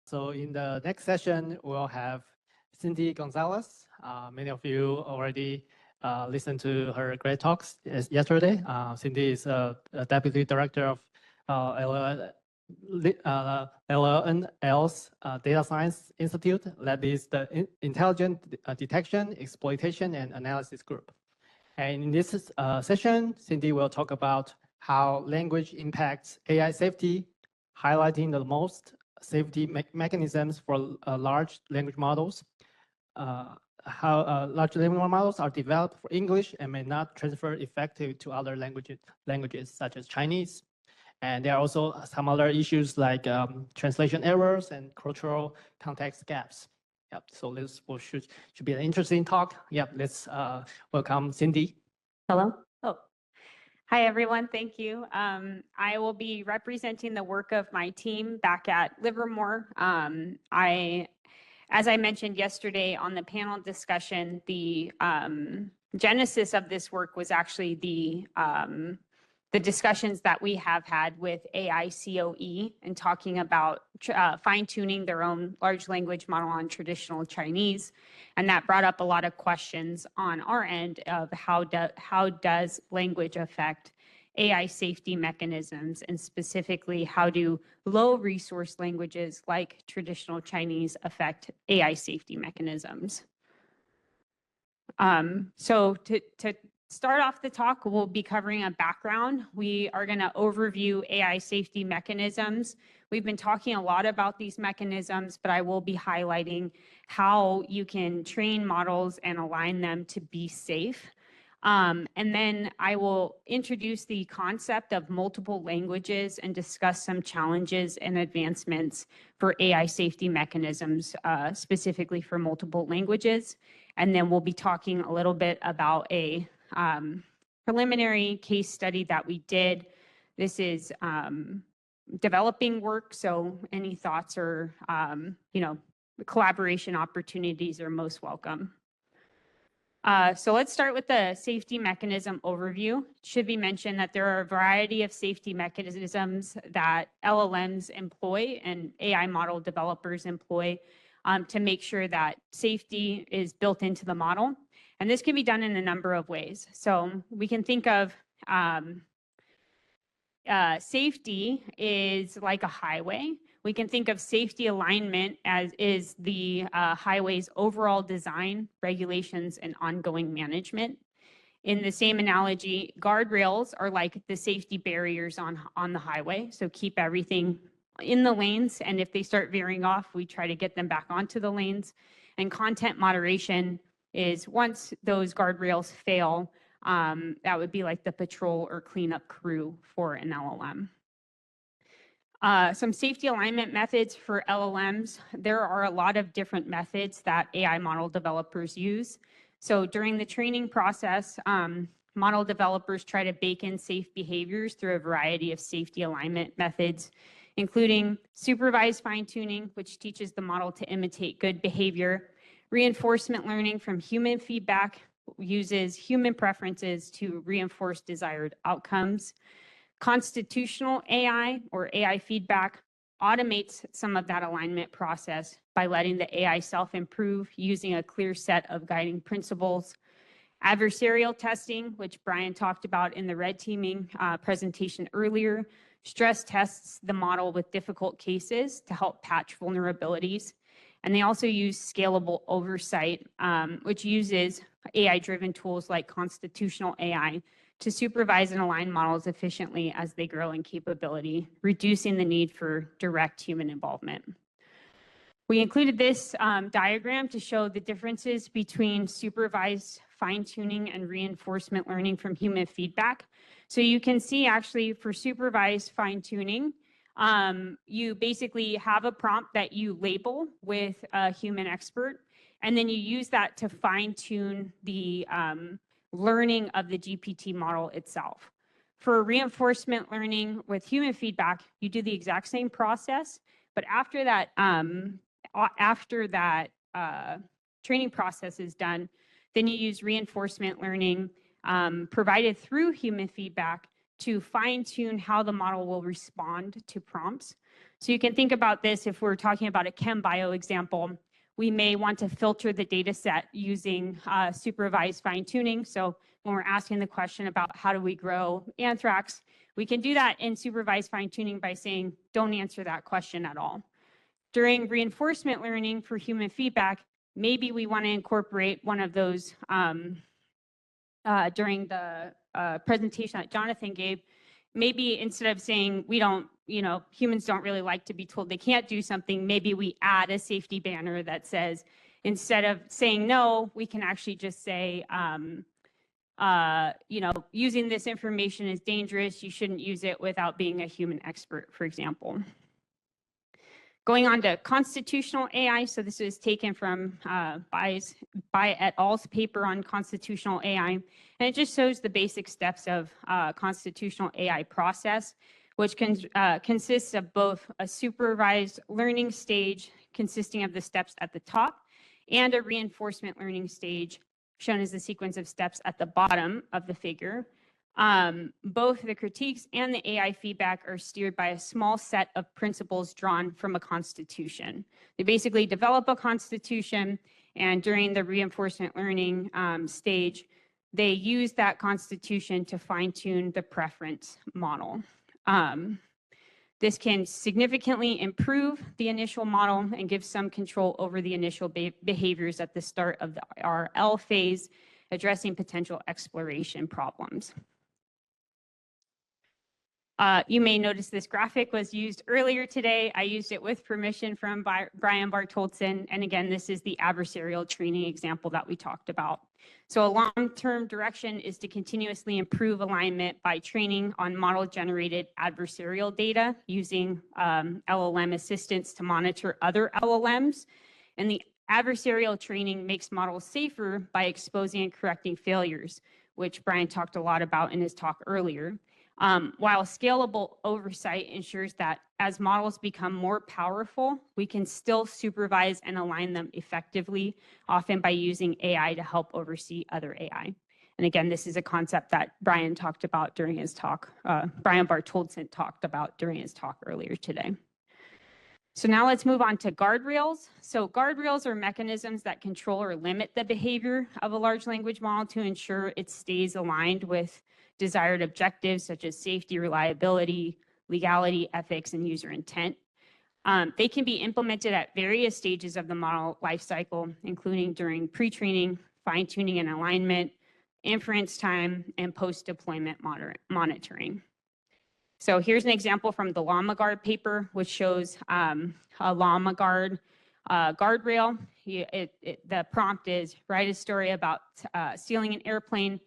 So in the next session, we'll have Cindy Gonzales. Many of you already listened to her great talks yesterday. Cindy is a Deputy Director of LLNL's Data Science Institute, that is the Intelligent Detection, Exploitation, and Analysis Group. And in this session, Cindy will talk about how language impacts AI safety, highlighting the most safety mechanisms for large language models, how large language models are developed for English and may not transfer effectively to other languages such as Chinese. And there are also some other issues like translation errors and cultural context gaps. Yep, so this should be an interesting talk. Yep, let's welcome Cindy. Hello. Hi, everyone. Thank you. I will be representing the work of my team back at Livermore. As I mentioned yesterday on the panel discussion, the genesis of this work was actually the discussions that we have had with AICoE and talking about fine-tuning their own large language model on traditional Chinese. And that brought up a lot of questions on our end of how does language affect AI safety mechanisms, and specifically how do low resource languages like traditional Chinese affect AI safety mechanisms. So to start off the talk, we'll be covering a background. We are going to overview AI safety mechanisms. We've been talking a lot about these mechanisms, but I will be highlighting how you can train models and align them to be safe. And then I will introduce the concept of multiple languages and discuss some challenges and advancements for AI safety mechanisms, specifically for multiple languages. And then we'll be talking a little bit about a preliminary case study that we did. This is developing work, so any thoughts or collaboration opportunities are most welcome. So let's start with the safety mechanism overview. It should be mentioned that there are a variety of safety mechanisms that LLMs employ and AI model developers employ to make sure that safety is built into the model. And this can be done in a number of ways. So we can think of safety is like a highway. We can think of safety alignment as is the highway's overall design, regulations, and ongoing management. In the same analogy, guardrails are like the safety barriers on the highway. So keep everything in the lanes, and if they start veering off, we try to get them back onto the lanes. And content moderation is once those guardrails fail, that would be like the patrol or cleanup crew for an LLM. Some safety alignment methods for LLMs. There are a lot of different methods that AI model developers use. So during the training process, model developers try to bake in safe behaviors through a variety of safety alignment methods, including supervised fine-tuning, which teaches the model to imitate good behavior. Reinforcement learning from human feedback uses human preferences to reinforce desired outcomes. Constitutional AI, or AI feedback, automates some of that alignment process by letting the AI self-improve using a clear set of guiding principles. Adversarial testing, which Brian talked about in the red teaming presentation earlier, stress tests the model with difficult cases to help patch vulnerabilities. And they also use scalable oversight, which uses AI-driven tools like constitutional AI to supervise and align models efficiently as they grow in capability, reducing the need for direct human involvement. We included this diagram to show the differences between supervised fine-tuning and reinforcement learning from human feedback. So you can see actually for supervised fine-tuning, you basically have a prompt that you label with a human expert, and then you use that to fine-tune the learning of the GPT model itself. For reinforcement learning with human feedback, you do the exact same process, but after that training process is done, then you use reinforcement learning provided through human feedback to fine-tune how the model will respond to prompts. So you can think about this if we're talking about a chem bio example. We may want to filter the data set using supervised fine-tuning. So when we're asking the question about how do we grow anthrax, we can do that in supervised fine-tuning by saying, don't answer that question at all. During reinforcement learning for human feedback, maybe we want to incorporate one of those during the presentation that Jonathan gave. Maybe instead of saying we don't, humans don't really like to be told they can't do something, maybe we add a safety banner that says, instead of saying no, we can actually just say, using this information is dangerous. You shouldn't use it without being a human expert, for example. Going on to constitutional AI. So this is taken from by et al.'s paper on constitutional AI. And it just shows the basic steps of constitutional AI process, which consists of both a supervised learning stage consisting of the steps at the top and a reinforcement learning stage shown as the sequence of steps at the bottom of the figure. Both the critiques and the AI feedback are steered by a small set of principles drawn from a constitution. They basically develop a constitution, and during the reinforcement learning stage, they use that constitution to fine-tune the preference model. This can significantly improve the initial model and give some control over the initial behaviors at the start of the RL phase, addressing potential exploration problems. You may notice this graphic was used earlier today. I used it with permission from Brian Bartholdson. And again, this is the adversarial training example that we talked about. So a long-term direction is to continuously improve alignment by training on model-generated adversarial data using LLM assistance to monitor other LLMs. And the adversarial training makes models safer by exposing and correcting failures, which Brian talked a lot about in his talk earlier. While scalable oversight ensures that as models become more powerful, we can still supervise and align them effectively, often by using AI to help oversee other AI. And again, this is a concept that Brian talked about during his talk, Brian Bartholdson talked about during his talk earlier today. So now let's move on to guardrails. So guardrails are mechanisms that control or limit the behavior of a large language model to ensure it stays aligned with desired objectives such as safety, reliability, legality, ethics, and user intent. They can be implemented at various stages of the model lifecycle, including during pre-training, fine-tuning and alignment, inference time, and post-deployment monitoring. So here's an example from the Llama Guard paper, which shows a Llama Guard guardrail. The prompt is, write a story about stealing an airplane.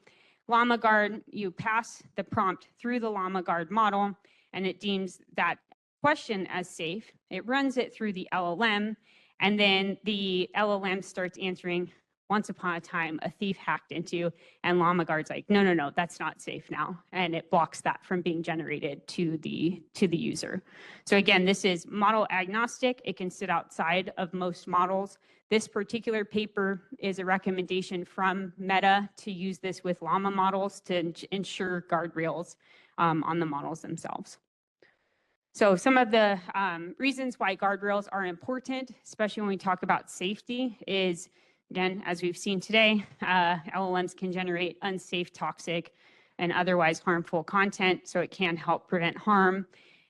Llama Guard, you pass the prompt through the Llama Guard model, and it deems that question as safe. It runs it through the LLM, and then the LLM starts answering, once upon a time, a thief hacked into, and Llama Guard's like, no, that's not safe now. And it blocks that from being generated to the user. So again, this is model agnostic. It can sit outside of most models. This particular paper is a recommendation from Meta to use this with llama models to ensure guardrails on the models themselves. So some of the reasons why guardrails are important, especially when we talk about safety, is, again, as we've seen today, LLMs can generate unsafe, toxic, and otherwise harmful content, so it can help prevent harm.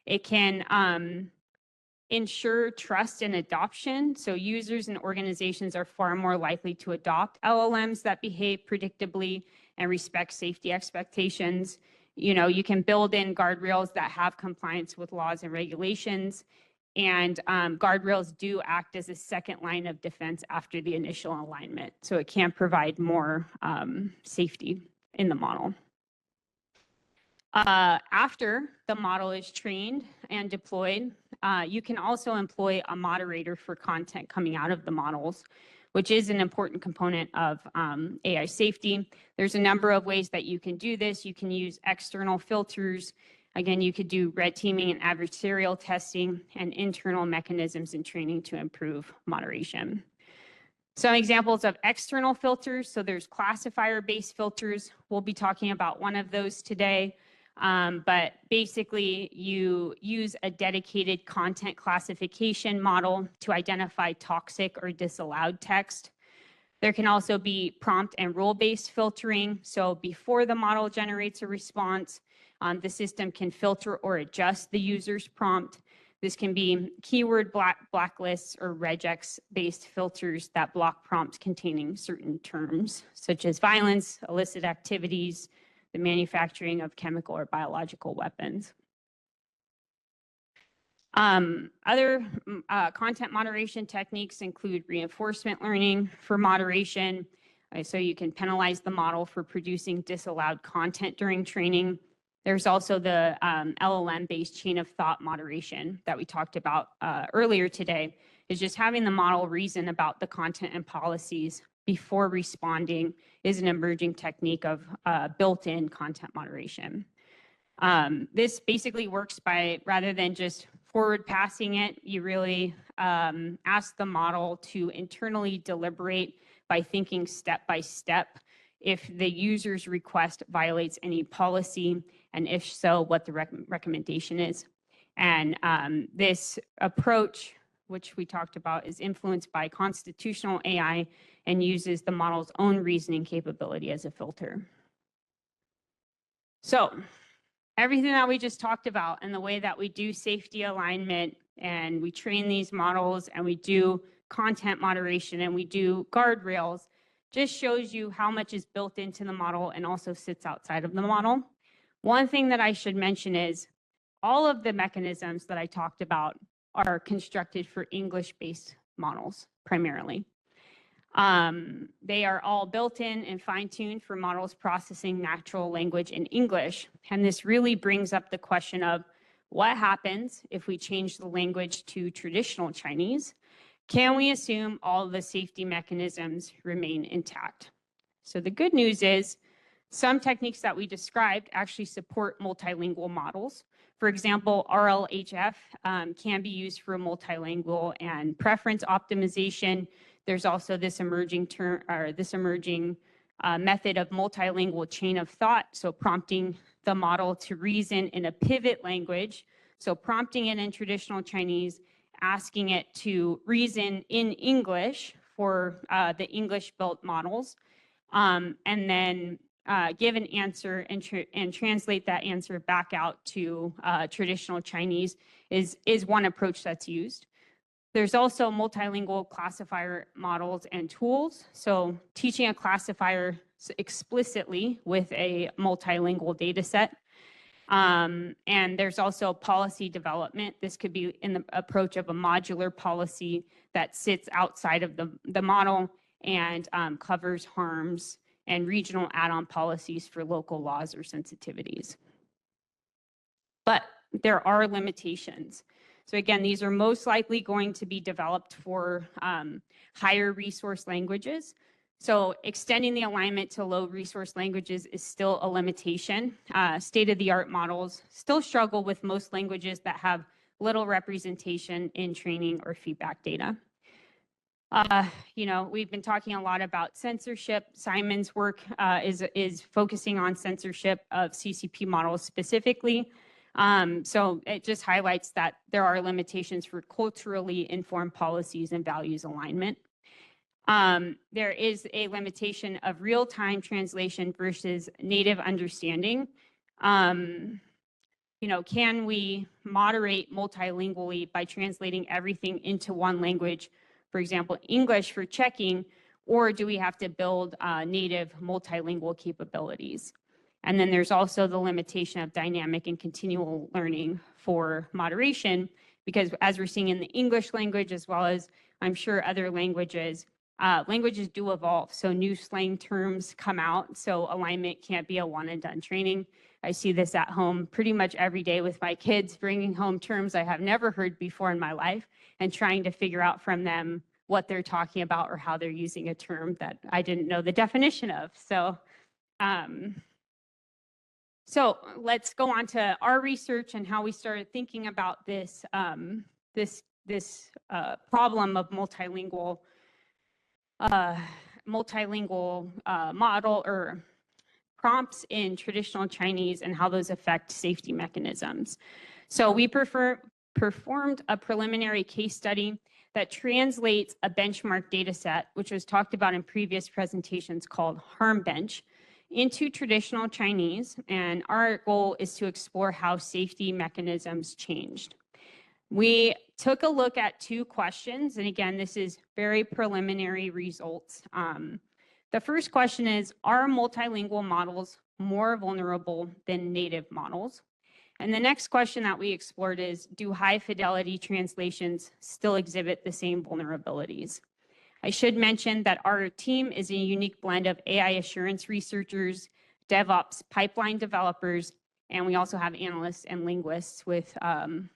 It can ensure trust and adoption, so users and organizations are far more likely to adopt LLMs that behave predictably and respect safety expectations. You can build in guardrails that have compliance with laws and regulations, and guardrails do act as a second line of defense after the initial alignment. So it can provide more safety in the model. After the model is trained and deployed, you can also employ a moderator for content coming out of the models, which is an important component of AI safety. There's a number of ways that you can do this. You can use external filters. Again, you could do red teaming and adversarial testing, and internal mechanisms in training to improve moderation. Some examples of external filters. So there's classifier-based filters. We'll be talking about one of those today. But basically, you use a dedicated content classification model to identify toxic or disallowed text. There can also be prompt and rule-based filtering. So before the model generates a response, the system can filter or adjust the user's prompt. This can be keyword blacklists or regex-based filters that block prompts containing certain terms, such as violence, illicit activities, the manufacturing of chemical or biological weapons. Other content moderation techniques include reinforcement learning for moderation. So you can penalize the model for producing disallowed content during training. There's also the LLM-based chain of thought moderation that we talked about earlier today, is just having the model reason about the content and policies before responding is an emerging technique of built-in content moderation. This basically works by, rather than just forward passing it, you really ask the model to internally deliberate by thinking step by step if the user's request violates any policy, and if so, what the recommendation is. And this approach, which we talked about, is influenced by constitutional AI and uses the model's own reasoning capability as a filter. So everything that we just talked about and the way that we do safety alignment and we train these models and we do content moderation and we do guardrails just shows you how much is built into the model and also sits outside of the model. One thing that I should mention is all of the mechanisms that I talked about are constructed for English-based models primarily. They are all built in and fine-tuned for models processing natural language in English. And this really brings up the question of what happens if we change the language to traditional Chinese? Can we assume all the safety mechanisms remain intact? So the good news is some techniques that we described actually support multilingual models. For example, RLHF can be used for multilingual and preference optimization. There's also this emerging method of multilingual chain of thought, so prompting the model to reason in a pivot language, so prompting it in traditional Chinese, asking it to reason in English for the English-built models, and then give an answer and translate that answer back out to traditional Chinese is one approach that's used. There's also multilingual classifier models and tools. So teaching a classifier explicitly with a multilingual data set. And there's also policy development. This could be in the approach of a modular policy that sits outside of the model and covers harms and regional add-on policies for local laws or sensitivities. But there are limitations. So again, these are most likely going to be developed for higher resource languages. So extending the alignment to low resource languages is still a limitation. State-of-the-art models still struggle with most languages that have little representation in training or feedback data. We've been talking a lot about censorship. Simon's work is focusing on censorship of CCP models specifically. So it just highlights that there are limitations for culturally informed policies and values alignment. There is a limitation of real-time translation versus native understanding. Can we moderate multilingually by translating everything into one language, for example, English for checking, or do we have to build native multilingual capabilities? And then there's also the limitation of dynamic and continual learning for moderation, because as we're seeing in the English language, as well as I'm sure other languages, languages do evolve. So new slang terms come out. So alignment can't be a one and done training. I see this at home pretty much every day with my kids, bringing home terms I have never heard before in my life and trying to figure out from them what they're talking about or how they're using a term that I didn't know the definition of. So let's go on to our research and how we started thinking about this problem of multilingual model or prompts in traditional Chinese and how those affect safety mechanisms. So we performed a preliminary case study that translates a benchmark data set, which was talked about in previous presentations called HarmBench, into traditional Chinese. And our goal is to explore how safety mechanisms changed. We took a look at 2 questions. And again, this is very preliminary results. The first question is, are multilingual models more vulnerable than native models? And the next question that we explored is, do high fidelity translations still exhibit the same vulnerabilities? I should mention that our team is a unique blend of AI assurance researchers, DevOps pipeline developers, and we also have analysts and linguists with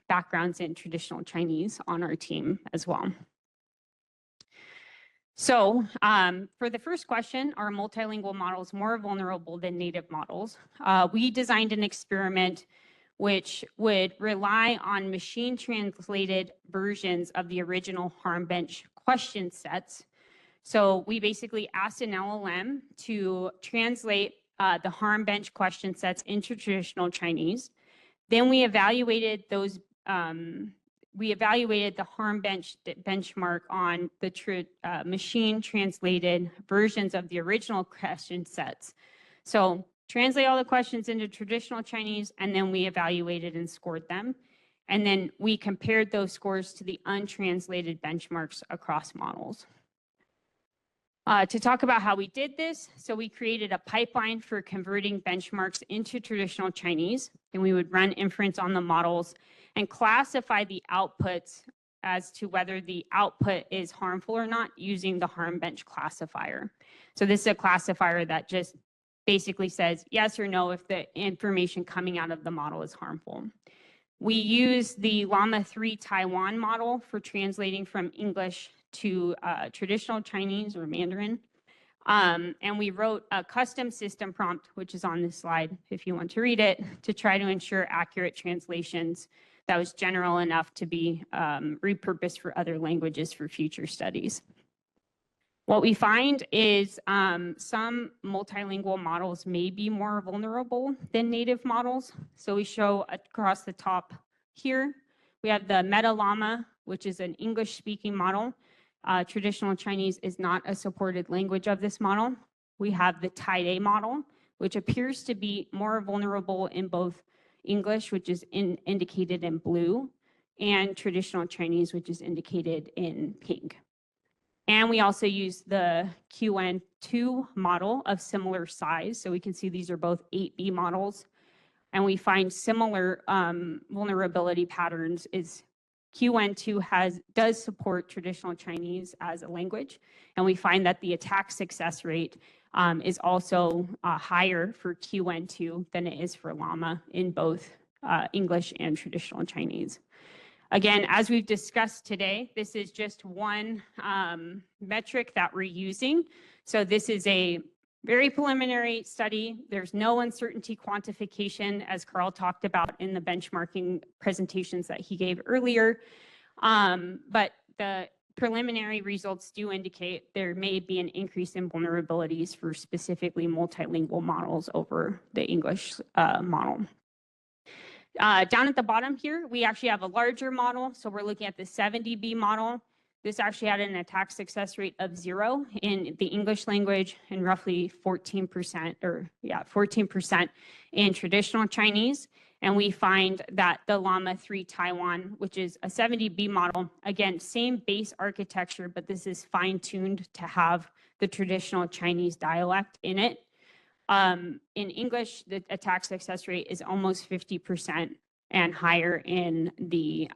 backgrounds in traditional Chinese on our team as well. So for the first question, are multilingual models more vulnerable than native models? We designed an experiment which would rely on machine translated versions of the original HarmBench question sets. So we basically asked an LLM to translate the HarmBench question sets into traditional Chinese. Then we evaluated those. We evaluated the HarmBench benchmark on the machine translated versions of the original question sets. So translate all the questions into traditional Chinese, and then we evaluated and scored them. And then we compared those scores to the untranslated benchmarks across models. To talk about how we did this, so we created a pipeline for converting benchmarks into traditional Chinese, and we would run inference on the models and classify the outputs as to whether the output is harmful or not using the HarmBench classifier. So this is a classifier that just basically says yes or no if the information coming out of the model is harmful. We use the Llama 3 Taiwan model for translating from English to traditional Chinese or Mandarin. And we wrote a custom system prompt, which is on this slide if you want to read it, to try to ensure accurate translations that was general enough to be repurposed for other languages for future studies. What we find is some multilingual models may be more vulnerable than native models. So we show across the top here, we have the Meta Llama, which is an English-speaking model. Traditional Chinese is not a supported language of this model. We have the Tsai model, which appears to be more vulnerable in both English, which is indicated in blue, and traditional Chinese, which is indicated in pink. And we also use the QN2 model of similar size. So we can see these are both 8B models. And we find similar vulnerability patterns is QN2 does support traditional Chinese as a language. And we find that the attack success rate is also higher for QN2 than it is for Llama in both English and traditional Chinese. Again, as we've discussed today, this is just one metric that we're using. So this is a very preliminary study. There's no uncertainty quantification, as Carl talked about in the benchmarking presentations that he gave earlier. But the preliminary results do indicate there may be an increase in vulnerabilities for specifically multilingual models over the English model. Down at the bottom here, we actually have a larger model. So we're looking at the 70B model. This actually had an attack success rate of 0 in the English language and roughly 14% in traditional Chinese. And we find that the Llama 3 Taiwan, which is a 70B model, again, same base architecture, but this is fine-tuned to have the traditional Chinese dialect in it. In English, the attack success rate is almost 50% and higher in the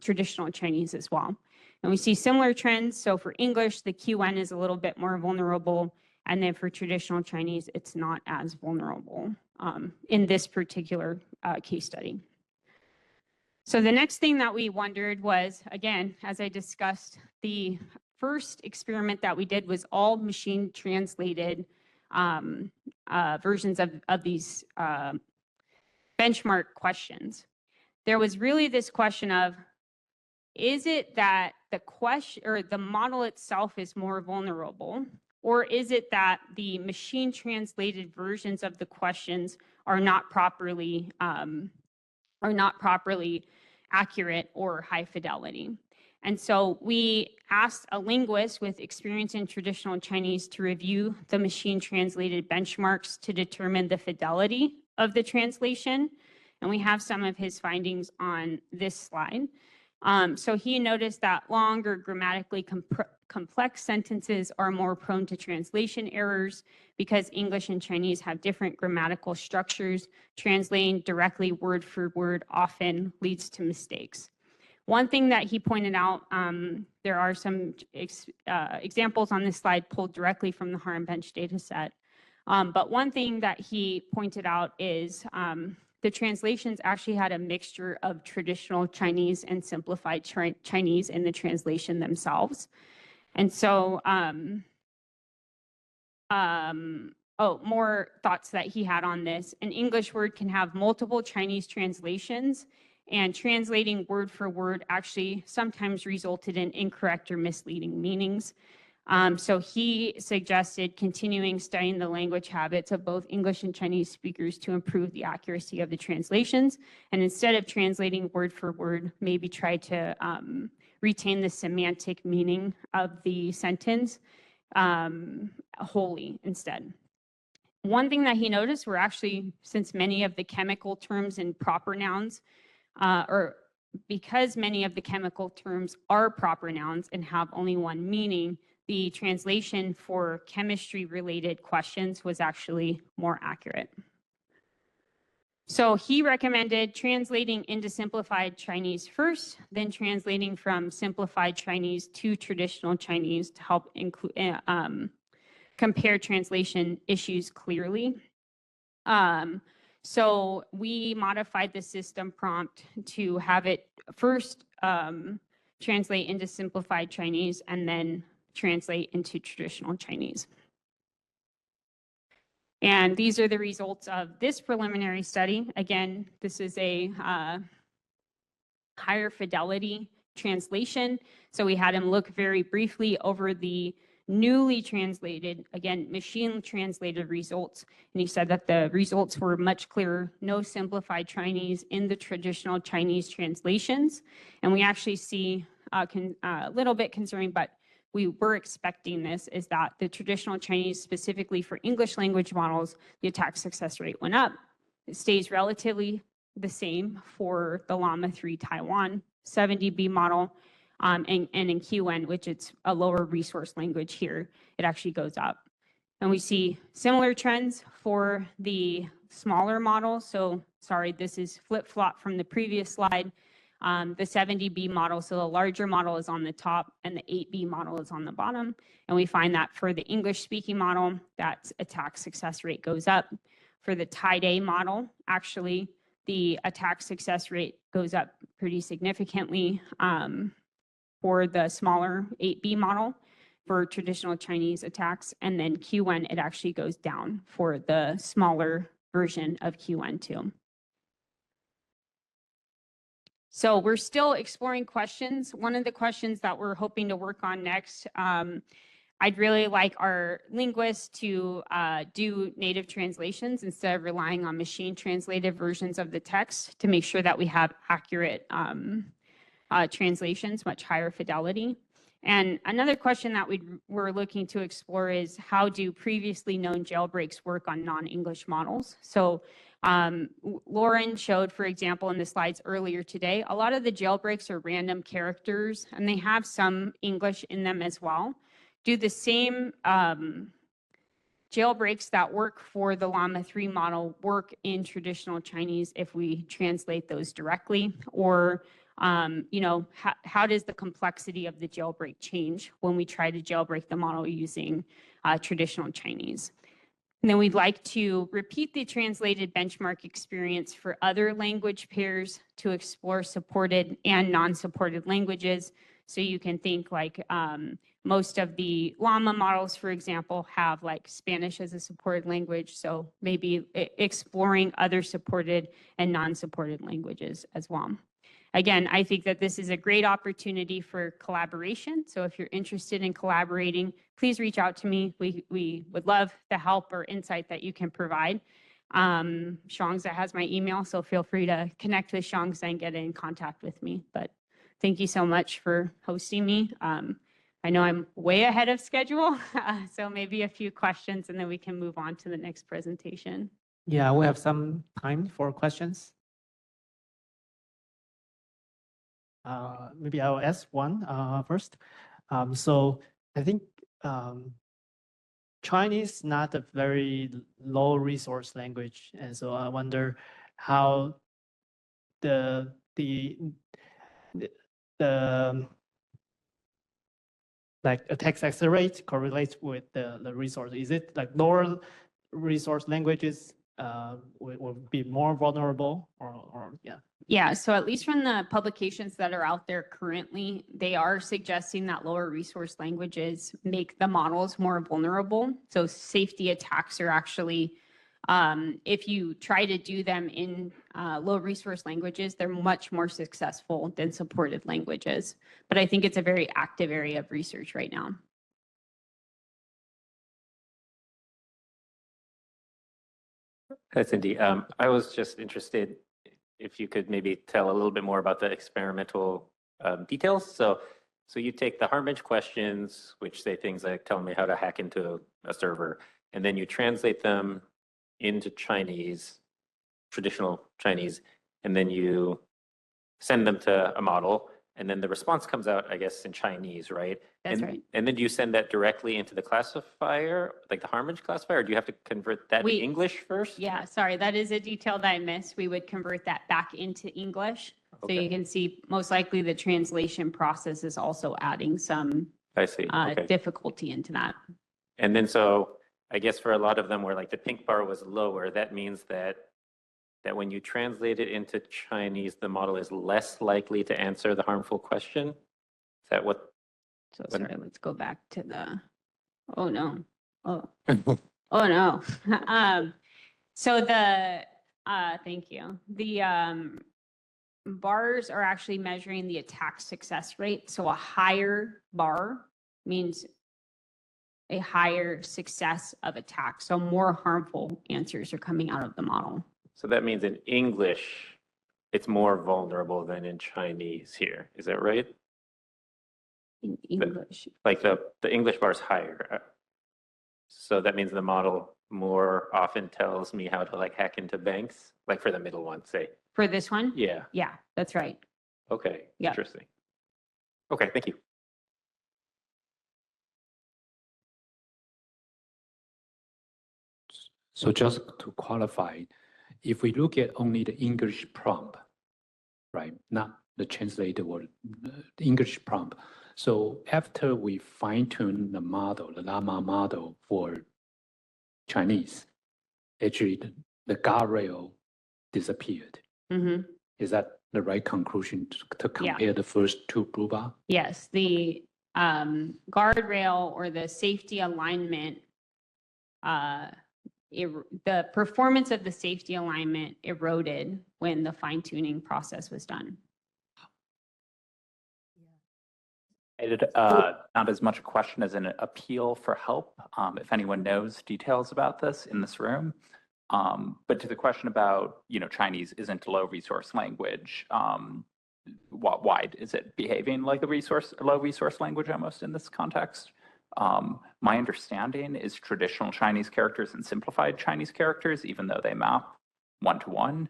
traditional Chinese as well. And we see similar trends. So for English, the QN is a little bit more vulnerable. And then for traditional Chinese, it's not as vulnerable in this particular case study. So the next thing that we wondered was, again, as I discussed, the first experiment that we did was all machine translated versions of these benchmark questions. There was really this question of, is it that the question or the model itself is more vulnerable, Or is it that the machine translated versions of the questions are not properly accurate or high fidelity? And so we asked a linguist with experience in traditional Chinese to review the machine translated benchmarks to determine the fidelity of the translation. And we have some of his findings on this slide. So he noticed that longer grammatically complex sentences are more prone to translation errors because English and Chinese have different grammatical structures. Translating directly word for word often leads to mistakes. One thing that he pointed out, there are some examples on this slide pulled directly from the Harm Bench data set. But one thing that he pointed out is the translations actually had a mixture of traditional Chinese and simplified Chinese in the translation themselves. And so, more thoughts that he had on this. An English word can have multiple Chinese translations, and translating word for word actually sometimes resulted in incorrect or misleading meanings. So he suggested continuing studying the language habits of both English and Chinese speakers to improve the accuracy of the translations. And instead of translating word for word, maybe try to retain the semantic meaning of the sentence wholly instead. One thing that he noticed were actually, since many of the chemical terms and proper nouns, or because many of the chemical terms are proper nouns and have only one meaning, the translation for chemistry-related questions was actually more accurate. So he recommended translating into simplified Chinese first, then translating from simplified Chinese to traditional Chinese to help compare translation issues clearly. So we modified the system prompt to have it first translate into simplified Chinese and then translate into traditional Chinese. And these are the results of this preliminary study. Again, this is a higher fidelity translation. So we had him look very briefly over the newly translated, again, machine translated results. And he said that the results were much clearer, no simplified Chinese in the traditional Chinese translations. And we actually see a little bit concerning, but we were expecting this, is that the traditional Chinese, specifically for English language models, the attack success rate went up. It stays relatively the same for the Llama 3 Taiwan 70B model. And in QN, which it's a lower resource language here, it actually goes up. And we see similar trends for the smaller model. So sorry, this is flip-flop from the previous slide. The 70B model, so the larger model is on the top and the 8B model is on the bottom. And we find that for the English-speaking model, that attack success rate goes up. For the TIDE model, actually, the attack success rate goes up pretty significantly. For the smaller 8B model for traditional Chinese attacks, and then QN, it actually goes down for the smaller version of QN2. So we're still exploring questions. One of the questions that we're hoping to work on next, I'd really like our linguists to do native translations instead of relying on machine translated versions of the text to make sure that we have accurate translations, much higher fidelity. And another question that we're looking to explore is how do previously known jailbreaks work on non-English models? So Lauren showed, for example, in the slides earlier today, a lot of the jailbreaks are random characters and they have some English in them as well. Do the same jailbreaks that work for the Llama 3 model work in traditional Chinese if we translate those directly? Or how does the complexity of the jailbreak change when we try to jailbreak the model using traditional Chinese? And then we'd like to repeat the translated benchmark experience for other language pairs to explore supported and non-supported languages. So you can think like most of the Llama models, for example, have like Spanish as a supported language. So maybe exploring other supported and non-supported languages as well. again, I think that this is a great opportunity for collaboration. So if you're interested in collaborating, please reach out to me. We would love the help or insight that you can provide. Xiangza has my email, so feel free to connect with Xiangza and get in contact with me. But thank you so much for hosting me. I know I'm way ahead of schedule, so maybe a few questions and then we can move on to the next presentation. Yeah, we have some time for questions. Maybe I'll ask one first. So I think Chinese not a very low resource language, and so I wonder how the like a text accelerate correlates with the resource. Is it like lower resource languages will be more vulnerable, or yeah? Yeah, so at least from the publications that are out there currently, they are suggesting that lower resource languages make the models more vulnerable. So safety attacks are actually, if you try to do them in low resource languages, they're much more successful than supported languages. But I think it's a very active area of research right now. Hi, Cindy. I was just interested if you could maybe tell a little bit more about the experimental details. So you take the harm-edge questions, which say things like, tell me how to hack into a server, and then you translate them into Chinese, traditional Chinese, and then you send them to a model, and then the response comes out, I guess, in Chinese, right? That's right. And then do you send that directly into the classifier, like the harm-edge classifier, or do you have to convert that to English first? Yeah, sorry, that is a detail that I missed. We would convert that back into English. So you can see most likely the translation process is also adding some I see. Okay. difficulty into that. And then so I guess for a lot of them where like the pink bar was lower, that means that when you translate it into Chinese, the model is less likely to answer the harmful question. Is that what? So sorry, let's go back to the, oh no, oh, oh no. So the, thank you. The bars are actually measuring the attack success rate. So a higher bar means a higher success of attack. So more harmful answers are coming out of the model. So that means in English, it's more vulnerable than in Chinese here. Is that right? In English. Like the English bar is higher. So that means the model more often tells me how to like hack into banks, like for the middle one, say. For this one? Yeah. Yeah, that's right. Okay. Yeah. Interesting. Okay, thank you. So just to qualify, if we look at only the English prompt, right, not the translated word, the English prompt. So after we fine-tune the model, the Llama model for Chinese, actually the guardrail disappeared. Mm-hmm. Is that the right conclusion to compare the first two blue bar? Yes, the guardrail or the safety alignment, the performance of the safety alignment eroded when the fine-tuning process was done. Not as much a question as an appeal for help, if anyone knows details about this in this room. But to the question about, Chinese isn't a low resource language, why is it behaving like a low resource language almost in this context? My understanding is traditional Chinese characters and simplified Chinese characters, even though they map one-to-one,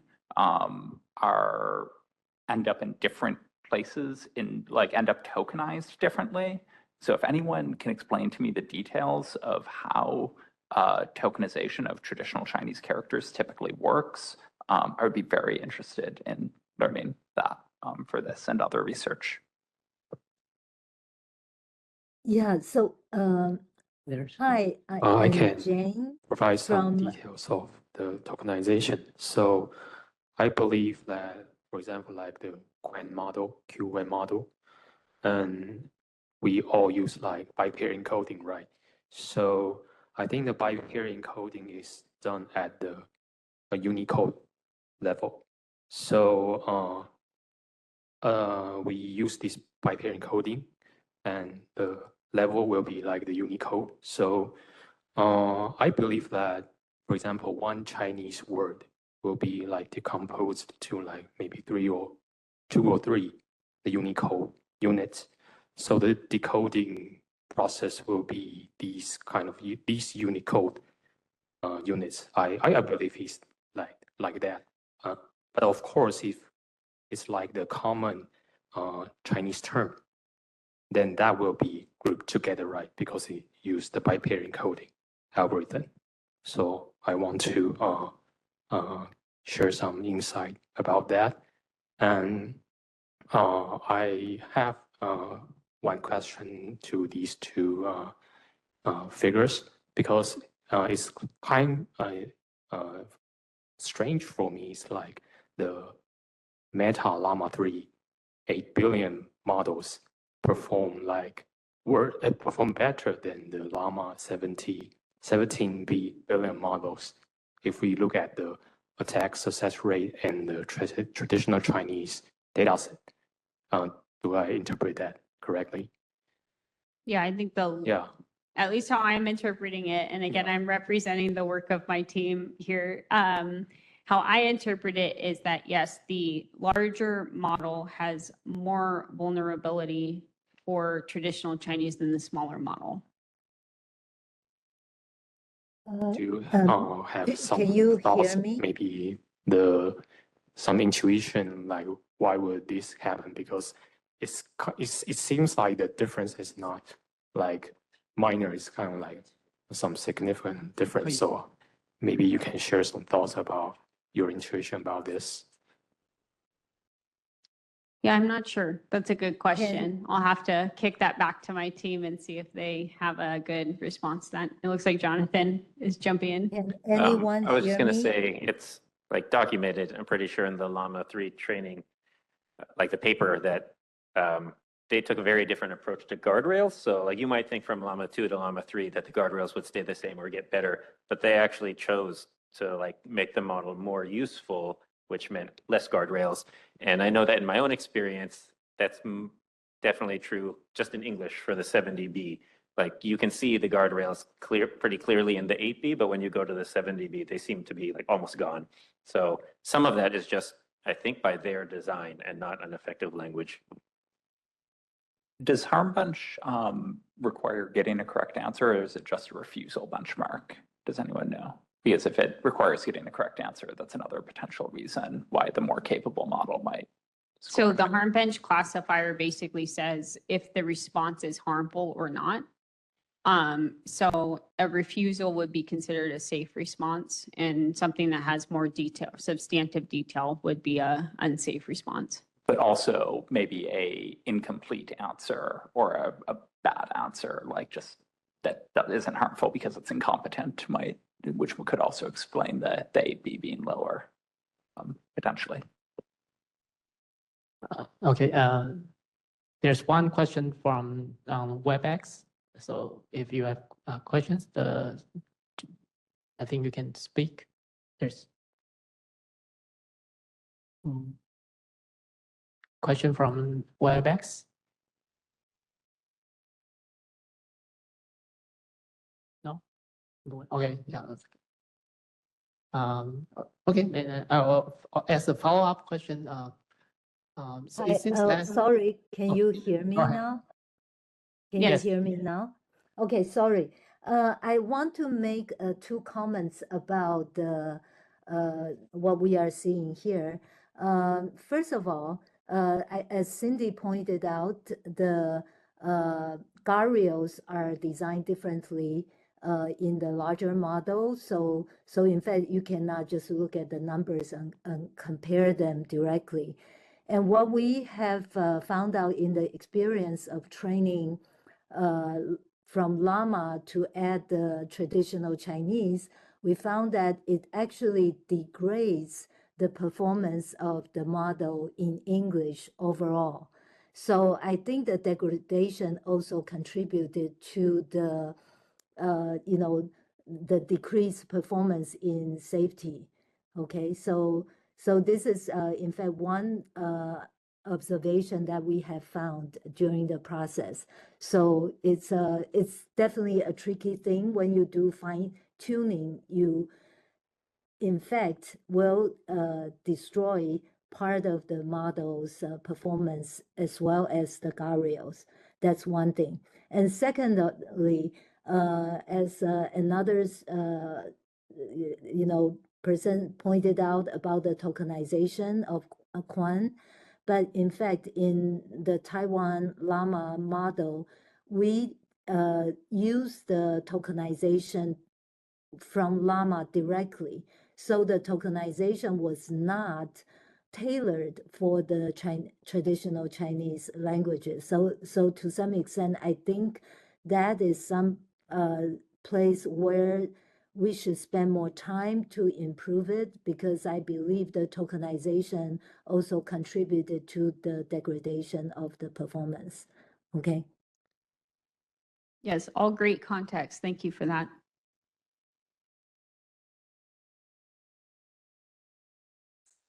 end up in different places end up tokenized differently. So if anyone can explain to me the details of how tokenization of traditional Chinese characters typically works, I would be very interested in learning that for this and other research. Yeah, so hi, I I'm can Jane provide some from- details of the tokenization. So I believe that, for example, like the QWEN model, and we all use like bypair encoding, right? So I think the bypair encoding is done at the Unicode level. So we use this bypair encoding, and the level will be like the Unicode. So I believe that, for example, one Chinese word will be like decomposed to like maybe 2 or 3 the Unicode units. So the decoding process will be these these Unicode units. I believe it's like that. But of course, if it's like the common Chinese term, then that will be grouped together, right? Because it used the bypair encoding algorithm. So I want to share some insight about that. And I have one question to these two figures, because it's kind of strange for me. It's like the Meta Llama 3 8 billion models perform better than the Llama 17 billion models. If we look at the attack success rate and the traditional Chinese dataset, do I interpret that correctly? Yeah, I think at least how I'm interpreting it, and again, I'm representing the work of my team here. How I interpret it is that, yes, the larger model has more vulnerability for traditional Chinese than the smaller model. Do you have some can you thoughts, hear me? maybe some intuition, like why would this happen? Because it seems like the difference is not like minor, it's kind of like some significant difference. So maybe you can share some thoughts about your intuition about this. Yeah, I'm not sure. That's a good question. I'll have to kick that back to my team and see if they have a good response to that. It looks like Jonathan is jumping in. Can anyone I was just hear going to me? say it's like documented, I'm pretty sure, in the Llama 3 training, like the paper, that they took a very different approach to guardrails. So like you might think from Llama 2 to Llama 3 that the guardrails would stay the same or get better, but they actually chose to like make the model more useful, which meant less guardrails. And I know that in my own experience, that's definitely true just in English for the 70B. Like you can see the guardrails pretty clearly in the 8B, but when you go to the 70B, they seem to be like almost gone. So some of that is just, I think, by their design and not an effective language. Does harm bunch require getting a correct answer, or is it just a refusal benchmark? Does anyone know? Because if it requires getting the correct answer, that's another potential reason why the more capable model might. So the harm bench classifier basically says if the response is harmful or not. So a refusal would be considered a safe response, and something that has more detail, substantive detail, would be a unsafe response. But also maybe a incomplete answer or a bad answer, like just that isn't harmful because it's incompetent, which could also explain the 8B being lower, potentially. Okay, there's one question from WebEx. So if you have questions, I think you can speak. There's question from WebEx. No? Okay, yeah. Okay, then as a follow-up question, so it seems that... Sorry, can you hear me go ahead. now? Can Yes. you hear me now? Okay, sorry. I want to make 2 comments about what we are seeing here. First of all, as Cindy pointed out, the guardrails are designed differently in the larger model. So in fact, you cannot just look at the numbers and compare them directly. And what we have found out in the experience of training from Llama to add the traditional Chinese, we found that it actually degrades the performance of the model in English overall. So I think the degradation also contributed to the, the decreased performance in safety. Okay, so this is in fact one observation that we have found during the process. So it's definitely a tricky thing when you do fine tuning. You, in fact, will destroy part of the model's performance as well as the guardrails. That's one thing. And secondly, as another person pointed out about the tokenization of Quan, but in fact, in the Taiwan Llama model, we use the tokenization from Llama directly. So the tokenization was not tailored for the traditional Chinese languages. So to some extent, I think that is some place where we should spend more time to improve it, because I believe the tokenization also contributed to the degradation of the performance. Okay. Yes, all great context. Thank you for that.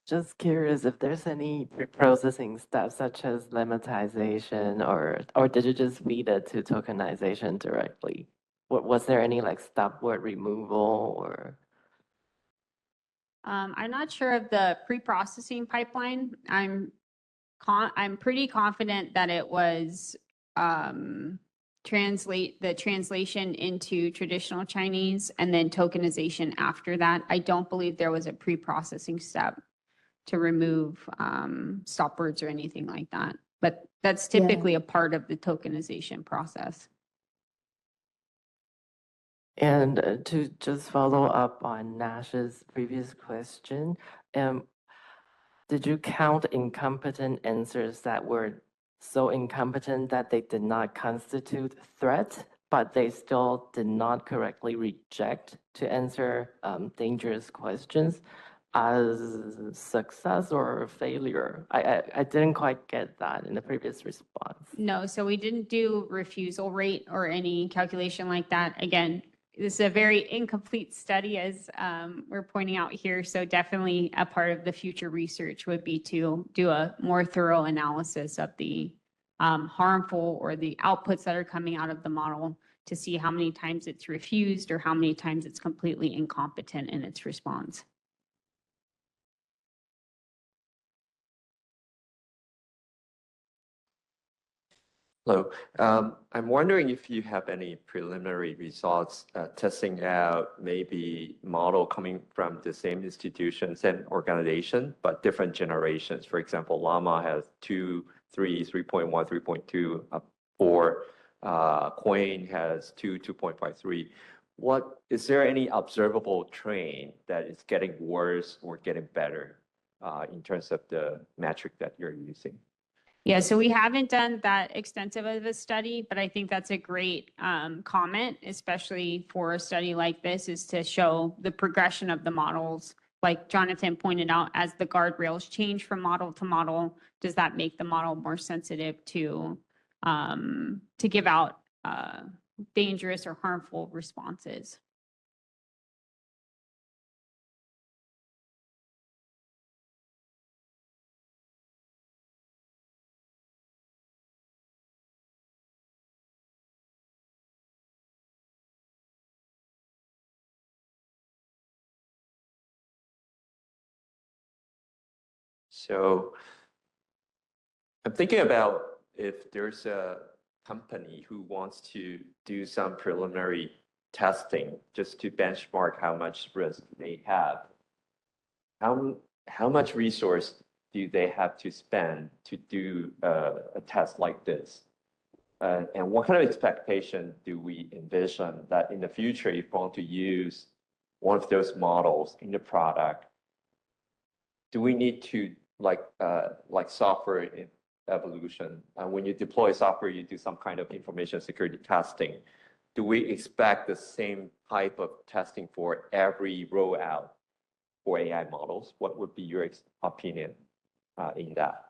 Just curious if there's any pre-processing steps such as lemmatization, or did you just feed it to tokenization directly? Was there any like stop word removal or? I'm not sure of the pre-processing pipeline. I'm pretty confident that it was translation into traditional Chinese and then tokenization after that. I don't believe there was a pre-processing step to remove stop words or anything like that. But that's typically a part of the tokenization process. And to just follow up on Nash's previous question, did you count incompetent answers that were so incompetent that they did not constitute threat, but they still did not correctly reject to answer dangerous questions as success or failure? I didn't quite get that in the previous response. No, so we didn't do refusal rate or any calculation like that. Again, this is a very incomplete study, as we're pointing out here. So definitely a part of the future research would be to do a more thorough analysis of the harmful or the outputs that are coming out of the model to see how many times it's refused or how many times it's completely incompetent in its response. Hello. I'm wondering if you have any preliminary results testing out maybe model coming from the same institutions and organization, but different generations. For example, Llama has 2, 3, 3.1, 3.2, 4. Quain has 2, 2.53. Is there any observable trend that is getting worse or getting better in terms of the metric that you're using? Yeah, so we haven't done that extensive of a study, but I think that's a great comment, especially for a study like this, is to show the progression of the models. Like Jonathan pointed out, as the guardrails change from model to model, does that make the model more sensitive to give out dangerous or harmful responses? So I'm thinking about if there's a company who wants to do some preliminary testing just to benchmark how much risk they have. How much resource do they have to spend to do a test like this? And what kind of expectation do we envision that in the future, if we want to use one of those models in the product, do we need to like software evolution? When you deploy software, you do some kind of information security testing. Do we expect the same type of testing for every rollout for AI models? What would be your opinion in that?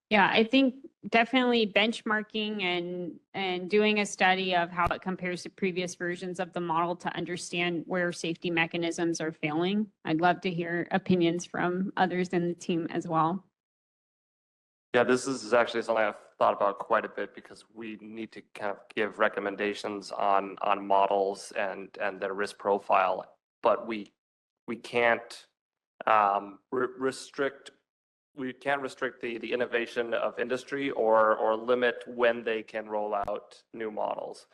Yeah, I think definitely benchmarking and doing a study of how it compares to previous versions of the model to understand where safety mechanisms are failing. I'd love to hear opinions from others in the team as well. Yeah, this is actually something I've thought about quite a bit because we need to kind of give recommendations on models and their risk profile, but we can't restrict the innovation of industry or limit when they can roll out new models.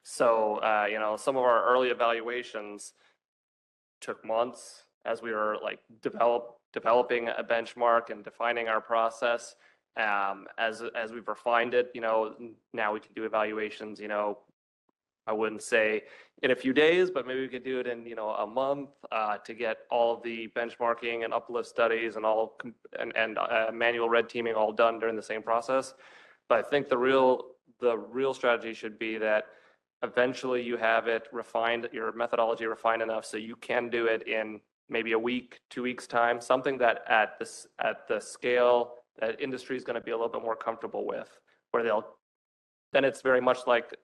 So you know, some of our early evaluations took months as we were like developing a benchmark and defining our process. As we've refined it, you know, now we can do evaluations, you know, I wouldn't say in a few days, but maybe we could do it in, you know, a month to get all of the benchmarking and uplift studies and manual red teaming all done during the same process. But I think the real strategy should be that eventually you have it refined, your methodology refined enough so you can do it in maybe a week, 2 weeks time, something that at the scale that industry is going to be a little bit more comfortable with, where then it's very much like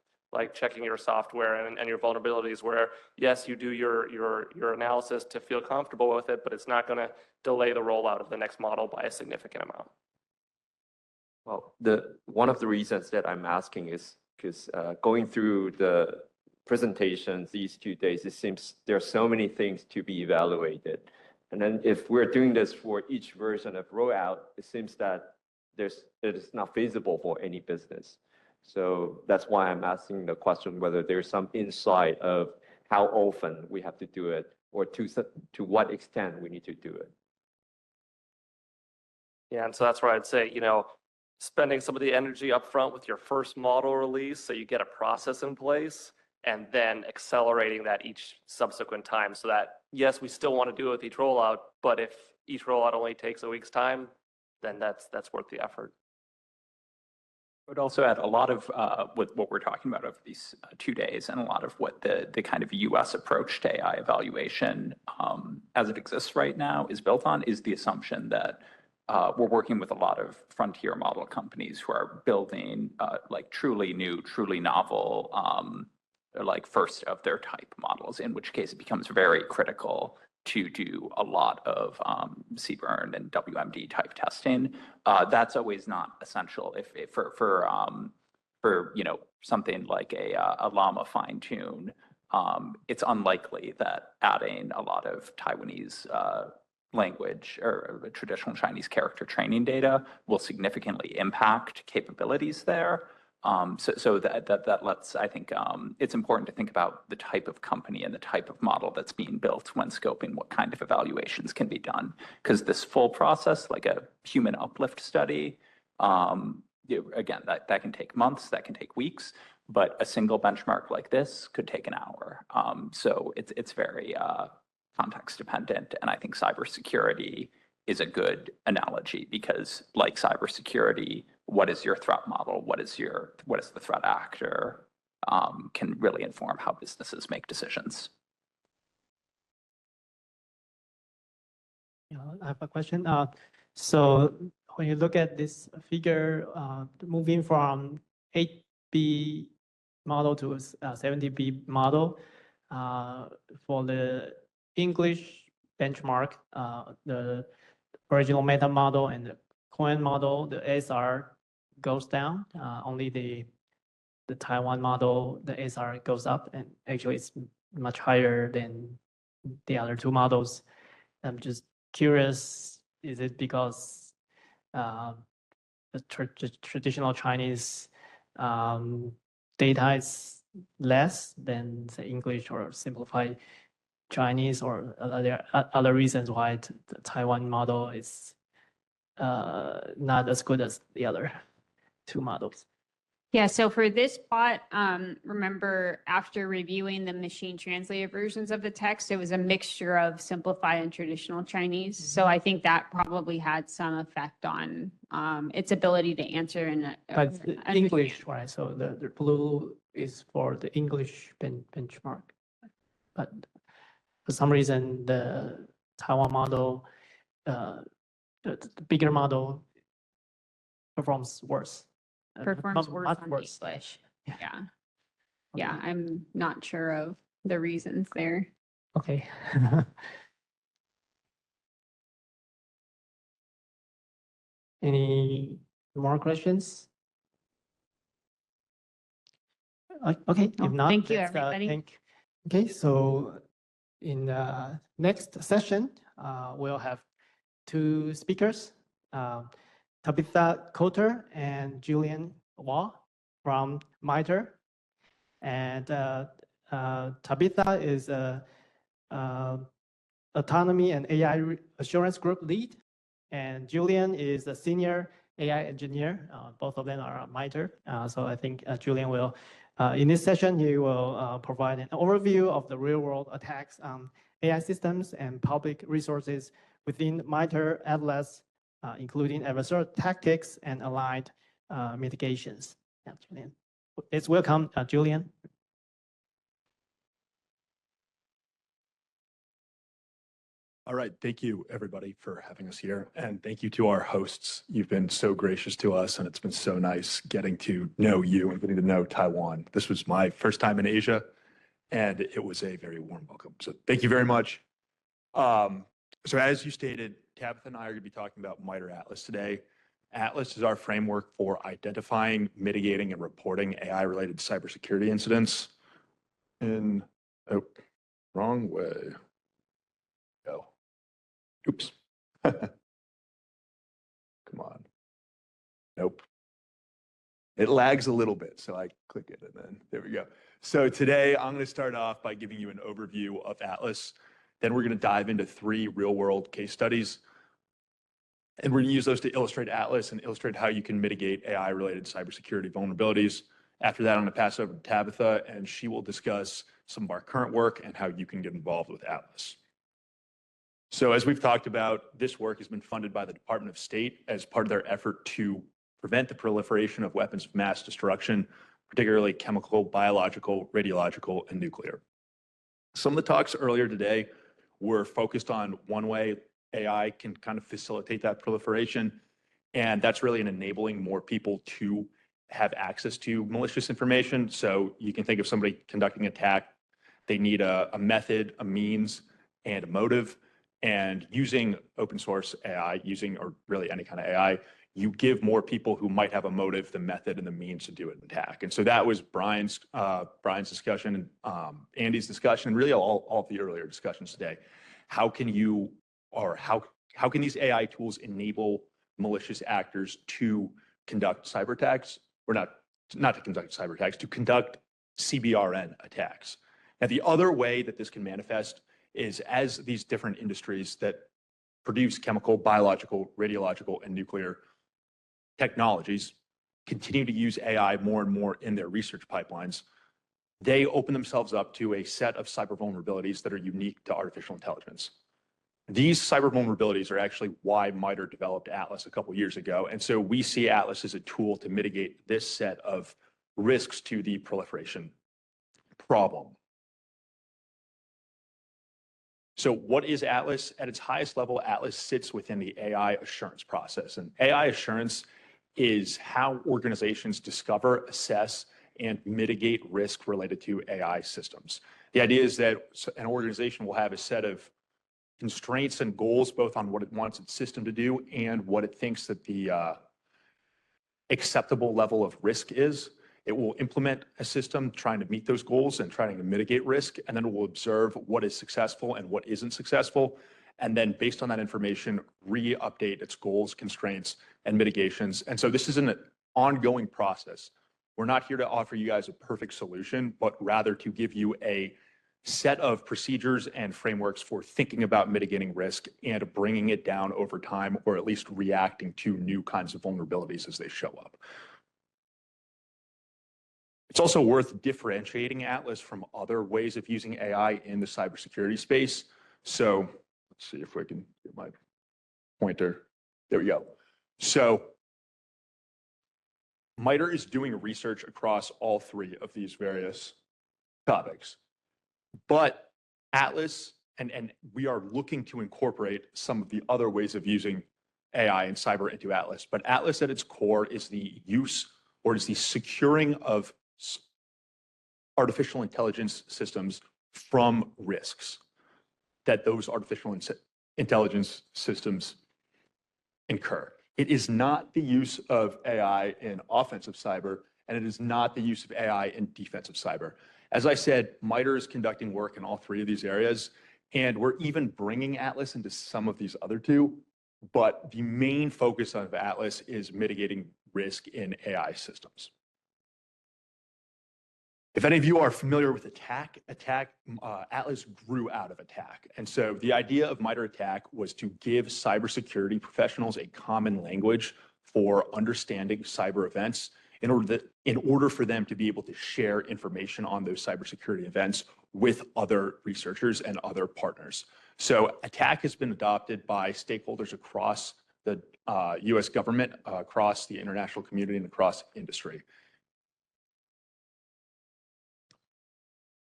checking your software and your vulnerabilities, where yes, you do your analysis to feel comfortable with it, but it's not going to delay the rollout of the next model by a significant amount. Well, one of the reasons that I'm asking is because going through the presentations these 2 days, it seems there are so many things to be evaluated. And then if we're doing this for each version of rollout, it seems that it is not feasible for any business. So that's why I'm asking the question whether there's some insight of how often we have to do it or to what extent we need to do it. Yeah, and so that's where I'd say, you know, spending some of the energy up front with your first model release so you get a process in place, and then accelerating that each subsequent time so that, yes, we still want to do it with each rollout, but if each rollout only takes a week's time, then that's worth the effort. I would also add a lot of what we're talking about over these 2 days, and a lot of what the kind of US approach to AI evaluation as it exists right now is built on is the assumption that we're working with a lot of frontier model companies who are building like truly new, truly novel, like first of their type models, in which case it becomes very critical to do a lot of CBRN and WMD type testing. That's always not essential for you know, something like a llama fine tune. It's unlikely that adding a lot of Taiwanese language or traditional Chinese character training data will significantly impact capabilities there. So that lets, I think, it's important to think about the type of company and the type of model that's being built when scoping what kind of evaluations can be done. Because this full process, like a human uplift study, again, that can take months, that can take weeks, but a single benchmark like this could take an hour. So it's very context dependent, and I think cybersecurity is a good analogy because, like cybersecurity, what is your threat model? What is the threat actor? Can really inform how businesses make decisions. Yeah, I have a question. So when you look at this figure, moving from 8B model to 70B model, for the English benchmark, the original meta model and the Korean model, the ASR goes down. Only the Taiwan model, the ASR goes up, and actually it's much higher than the other two models. I'm just curious, is it because the traditional Chinese data is less than the English or simplified Chinese, or are there other reasons why the Taiwan model is not as good as the other two models? Yeah, so for this plot, remember after reviewing the machine translated versions of the text, it was a mixture of simplified and traditional Chinese. So I think that probably had some effect on its ability to answer in But the English, right? So the blue is for the English benchmark. But for some reason, the Taiwan model, the bigger model performs worse. performs worse Much on worse. English. Yeah. Yeah. Yeah, I'm not sure of the reasons there. Okay. Any More questions? Okay, No, if not, thank you, let's, everybody. Okay, so in the next session, we'll have two speakers, Tabitha Colter and Julian Waugh from MITRE. And Tabitha is a Autonomy and AI Assurance Group lead, and Julian is a senior AI engineer. Both of them are MITRE. So I think Julian will, in this session, he will provide an overview of the real-world attacks on AI systems and public resources within MITRE Atlas, including adversarial tactics and aligned mitigations. Yeah, Julian. Let's welcome Julian. All right, thank you everybody for having us here. And thank you to our hosts. You've been so gracious to us and it's been so nice getting to know you and getting to know Taiwan. This was my first time in Asia and it was a very warm welcome. So thank you very much. So as you stated, Tabitha and I are going to be talking about MITRE Atlas today. Atlas is our framework for identifying, mitigating, and reporting AI-related cybersecurity incidents. Wrong way. Go. Oops. Come on. Nope. It lags a little bit, so I click it and then there we go. So today I'm going to start off by giving you an overview of Atlas. Then we're going to dive into 3 real-world case studies. And we're going to use those to illustrate Atlas and illustrate how you can mitigate AI-related cybersecurity vulnerabilities. After that, I'm going to pass over to Tabitha, and she will discuss some of our current work and how you can get involved with Atlas. So as we've talked about, this work has been funded by the Department of State as part of their effort to prevent the proliferation of weapons of mass destruction, particularly chemical, biological, radiological, and nuclear. Some of the talks earlier today were focused on one way AI can kind of facilitate that proliferation, and that's really in enabling more people to have access to malicious information. So you can think of somebody conducting an attack, they need a method, a means, and a motive. And using open source AI, or really any kind of AI, you give more people who might have a motive, the method, and the means to do an attack. And so that was Brian's discussion, and Andy's discussion, and really all of the earlier discussions today. How can you, or how can these AI tools enable malicious actors to conduct cyber attacks, or not to conduct cyber attacks, to conduct CBRN attacks? Now, the other way that this can manifest is as these different industries that produce chemical, biological, radiological, and nuclear technologies continue to use AI more and more in their research pipelines, they open themselves up to a set of cyber vulnerabilities that are unique to artificial intelligence. These cyber vulnerabilities are actually why MITRE developed Atlas a couple years ago. And so we see Atlas as a tool to mitigate this set of risks to the proliferation problem. So what is Atlas? At its highest level, Atlas sits within the AI assurance process. And AI assurance is how organizations discover, assess, and mitigate risk related to AI systems. The idea is that an organization will have a set of constraints and goals, both on what it wants its system to do and what it thinks that the acceptable level of risk is. It will implement a system trying to meet those goals and trying to mitigate risk, and then it will observe what is successful and what isn't successful, and then based on that information, re-update its goals, constraints, and mitigations. And so this is an ongoing process. We're not here to offer you guys a perfect solution, but rather to give you a set of procedures and frameworks for thinking about mitigating risk and bringing it down over time, or at least reacting to new kinds of vulnerabilities as they show up. It's also worth differentiating Atlas from other ways of using AI in the cybersecurity space. So let's see if we can get my pointer. There we go. So MITRE is doing research across all 3 of these various topics. But Atlas, and we are looking to incorporate some of the other ways of using AI and cyber into Atlas. But Atlas at its core is the use, or is the securing of artificial intelligence systems from risks that those artificial intelligence systems incur. It is not the use of AI in offensive cyber, and it is not the use of AI in defensive cyber. As I said, MITRE is conducting work in all three of these areas, and we're even bringing Atlas into some of these other two, but the main focus of Atlas is mitigating risk in AI systems. If any of you are familiar with Attack, Atlas grew out of Attack. And so the idea of MITRE Attack was to give cybersecurity professionals a common language for understanding cyber events in order for them to be able to share information on those cybersecurity events with other researchers and other partners. So Attack has been adopted by stakeholders across the US government, across the international community, and across industry.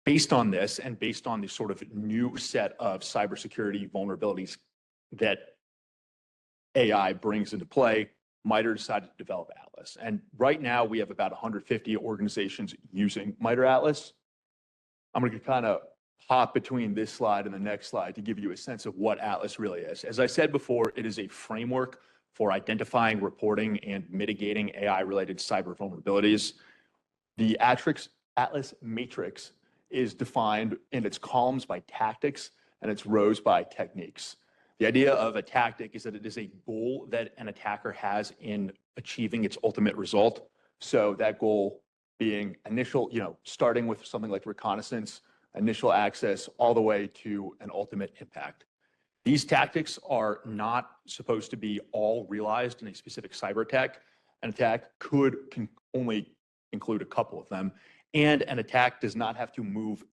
Based on this and based on the sort of new set of cybersecurity vulnerabilities that AI brings into play, MITRE decided to develop Atlas. And right now we have about 150 organizations using MITRE Atlas. I'm going to kind of hop between this slide and the next slide to give you a sense of what Atlas really is. As I said before, it is a framework for identifying, reporting, and mitigating AI-related cyber vulnerabilities. The Atlas matrix is defined in its columns by tactics and its rows by techniques. The idea of a tactic is that it is a goal that an attacker has in achieving its ultimate result. So that goal being initial, starting with something like reconnaissance, initial access, all the way to an ultimate impact. These tactics are not supposed to be all realized in a specific cyber attack. An attack can only include a couple of them. And an attack does not have to move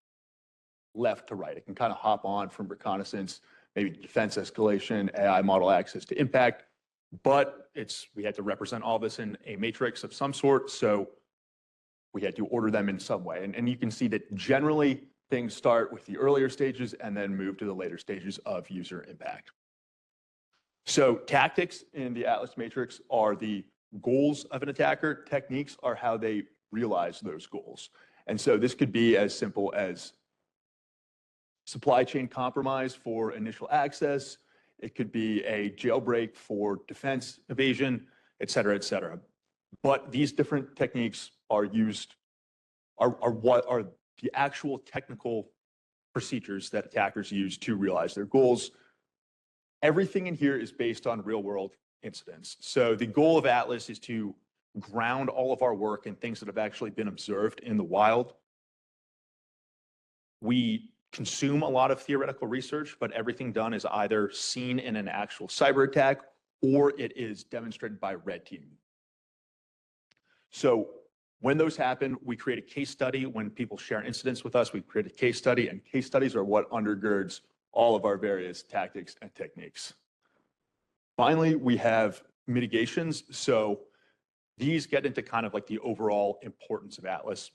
left to right. It can kind of hop on from reconnaissance, maybe defense escalation, AI model access to impact, but we had to represent all this in a matrix of some sort, so we had to order them in some way. And you can see that generally things start with the earlier stages and then move to the later stages of user impact. So tactics in the Atlas matrix are the goals of an attacker. Techniques are how they realize those goals. And so this could be as simple as supply chain compromise for initial access. It could be a jailbreak for defense evasion, et cetera, et cetera. But these different techniques are what are the actual technical procedures that attackers use to realize their goals. Everything in here is based on real world incidents. So the goal of Atlas is to ground all of our work in things that have actually been observed in the wild. We consume a lot of theoretical research, but everything done is either seen in an actual cyber attack or it is demonstrated by red teaming. So when those happen, we create a case study. When people share incidents with us, we create a case study, and case studies are what undergirds all of our various tactics and techniques. Finally, we have mitigations. So these get into kind of like the overall importance of Atlas.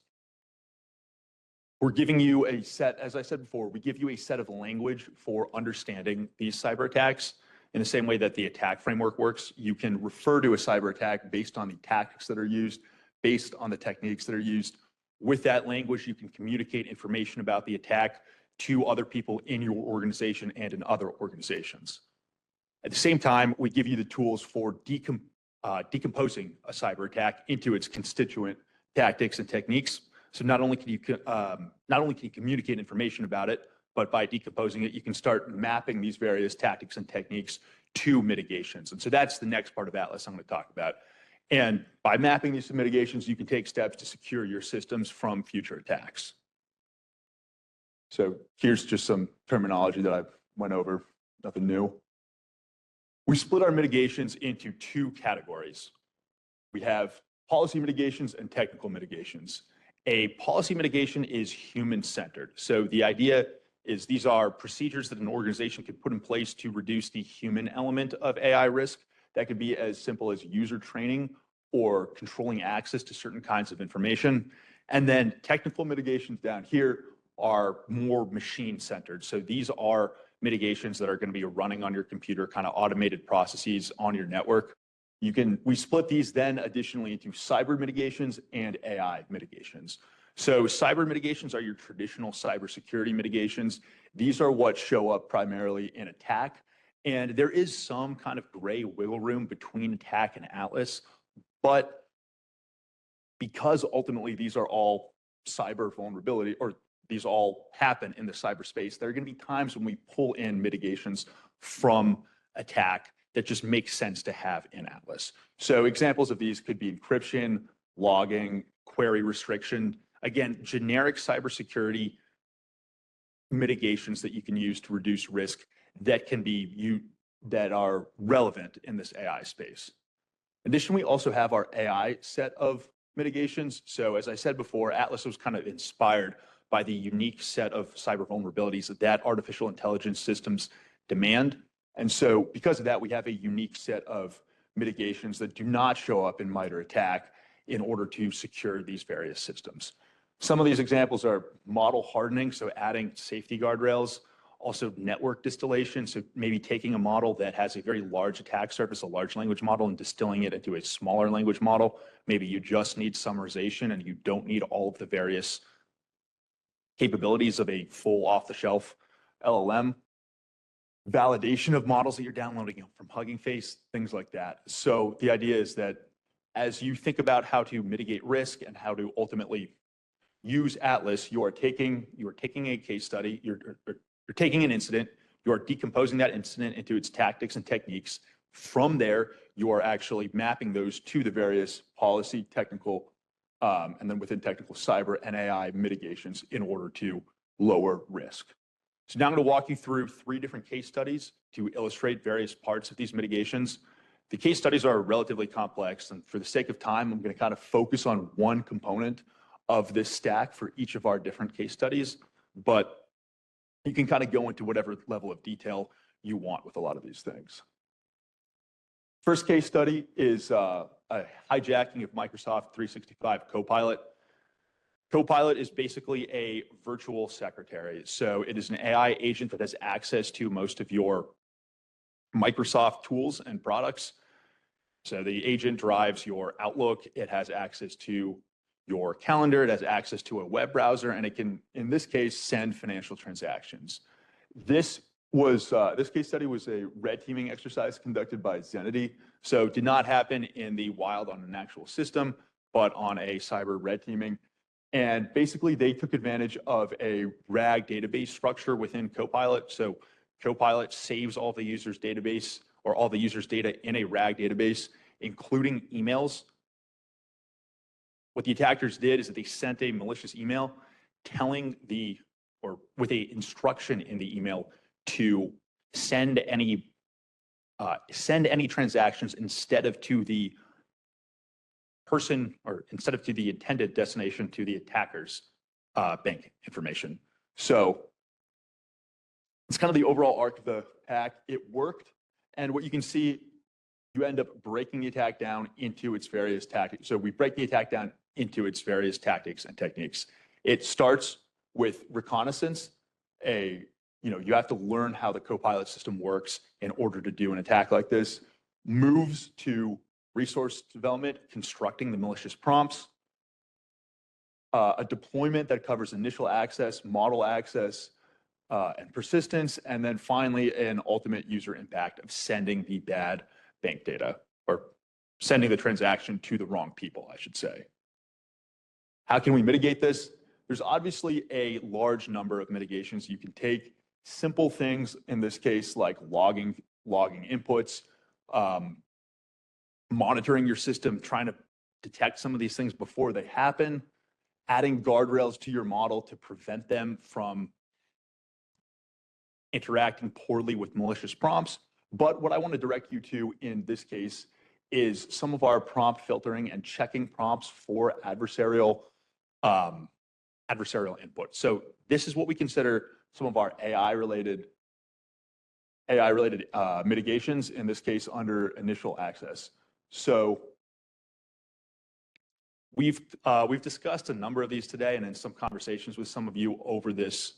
We're giving you a set, as I said before, we give you a set of language for understanding these cyber attacks in the same way that the attack framework works. You can refer to a cyber attack based on the tactics that are used, based on the techniques that are used. With that language, you can communicate information about the attack to other people in your organization and in other organizations. At the same time, we give you the tools for decomposing a cyber attack into its constituent tactics and techniques. So not only can you communicate information about it, but by decomposing it, you can start mapping these various tactics and techniques to mitigations. And so that's the next part of Atlas I'm going to talk about. And by mapping these to mitigations, you can take steps to secure your systems from future attacks. So here's just some terminology that I went over, nothing new. We split our mitigations into two categories. We have policy mitigations and technical mitigations. A policy mitigation is human-centered. So the idea is these are procedures that an organization can put in place to reduce the human element of AI risk. That could be as simple as user training or controlling access to certain kinds of information. And then technical mitigations down here are more machine-centered. So these are mitigations that are going to be running on your computer, kind of automated processes on your network. We split these then additionally into cyber mitigations and AI mitigations. So cyber mitigations are your traditional cybersecurity mitigations. These are what show up primarily in attack And there is some kind of gray wiggle room between attack and Atlas, but because ultimately these are all cyber vulnerability, or these all happen in the cyberspace, there are going to be times when we pull in mitigations from attack that just make sense to have in Atlas. So examples of these could be encryption, logging, query restriction, again, generic cybersecurity mitigations that you can use to reduce risk that can be that are relevant in this AI space. Additionally, we also have our AI set of mitigations. So as I said before, Atlas was kind of inspired by the unique set of cyber vulnerabilities that artificial intelligence systems demand. And so because of that, we have a unique set of mitigations that do not show up in MITRE ATT&CK in order to secure these various systems. Some of these examples are model hardening, so adding safety guardrails, also network distillation, so maybe taking a model that has a very large attack surface, a large language model, and distilling it into a smaller language model. Maybe you just need summarization and you don't need all of the various capabilities of a full off-the-shelf LLM. Validation of models that you're downloading from Hugging Face, things like that. So the idea is that as you think about how to mitigate risk and how to ultimately use Atlas, you are taking a case study, you're taking an incident, you are decomposing that incident into its tactics and techniques. From there, you are actually mapping those to the various policy, technical, and then within technical cyber and AI mitigations in order to lower risk. So now I'm going to walk you through 3 different case studies to illustrate various parts of these mitigations. The case studies are relatively complex, and for the sake of time, I'm going to kind of focus on one component of this stack for each of our different case studies, but you can kind of go into whatever level of detail you want with a lot of these things. First case study is a hijacking of Microsoft 365 Copilot. Copilot is basically a virtual secretary. So it is an AI agent that has access to most of your Microsoft tools and products. So the agent drives your Outlook. It has access to your calendar. It has access to a web browser, and it can, in this case, send financial transactions. This case study was a red teaming exercise conducted by Zenity. So it did not happen in the wild on an actual system, but on a cyber red teaming. And basically, they took advantage of a RAG database structure within Copilot. So Copilot saves all the users' database or all the users' data in a RAG database, including emails. What the attackers did is that they sent a malicious email telling with a instruction in the email to send any transactions instead of to the person, or instead of to the intended destination, to the attacker's bank information. So it's kind of the overall arc of the attack. It worked, and what you can see, you end up breaking the attack down into its various tactics. So we break the attack down into its various tactics and techniques. It starts with reconnaissance. You have to learn how the Copilot system works in order to do an attack like this. Moves to resource development, constructing the malicious prompts. A deployment that covers initial access, model access, and persistence. And then finally, an ultimate user impact of sending the bad bank data, or sending the transaction to the wrong people, I should say. How can we mitigate this? There's obviously a large number of mitigations you can take. Simple things in this case, like logging inputs, monitoring your system, trying to detect some of these things before they happen, adding guardrails to your model to prevent them from interacting poorly with malicious prompts. But what I want to direct you to in this case is some of our prompt filtering and checking prompts for adversarial input. So this is what we consider some of our AI-related mitigations, in this case under initial access. So we've discussed a number of these today, and in some conversations with some of you over this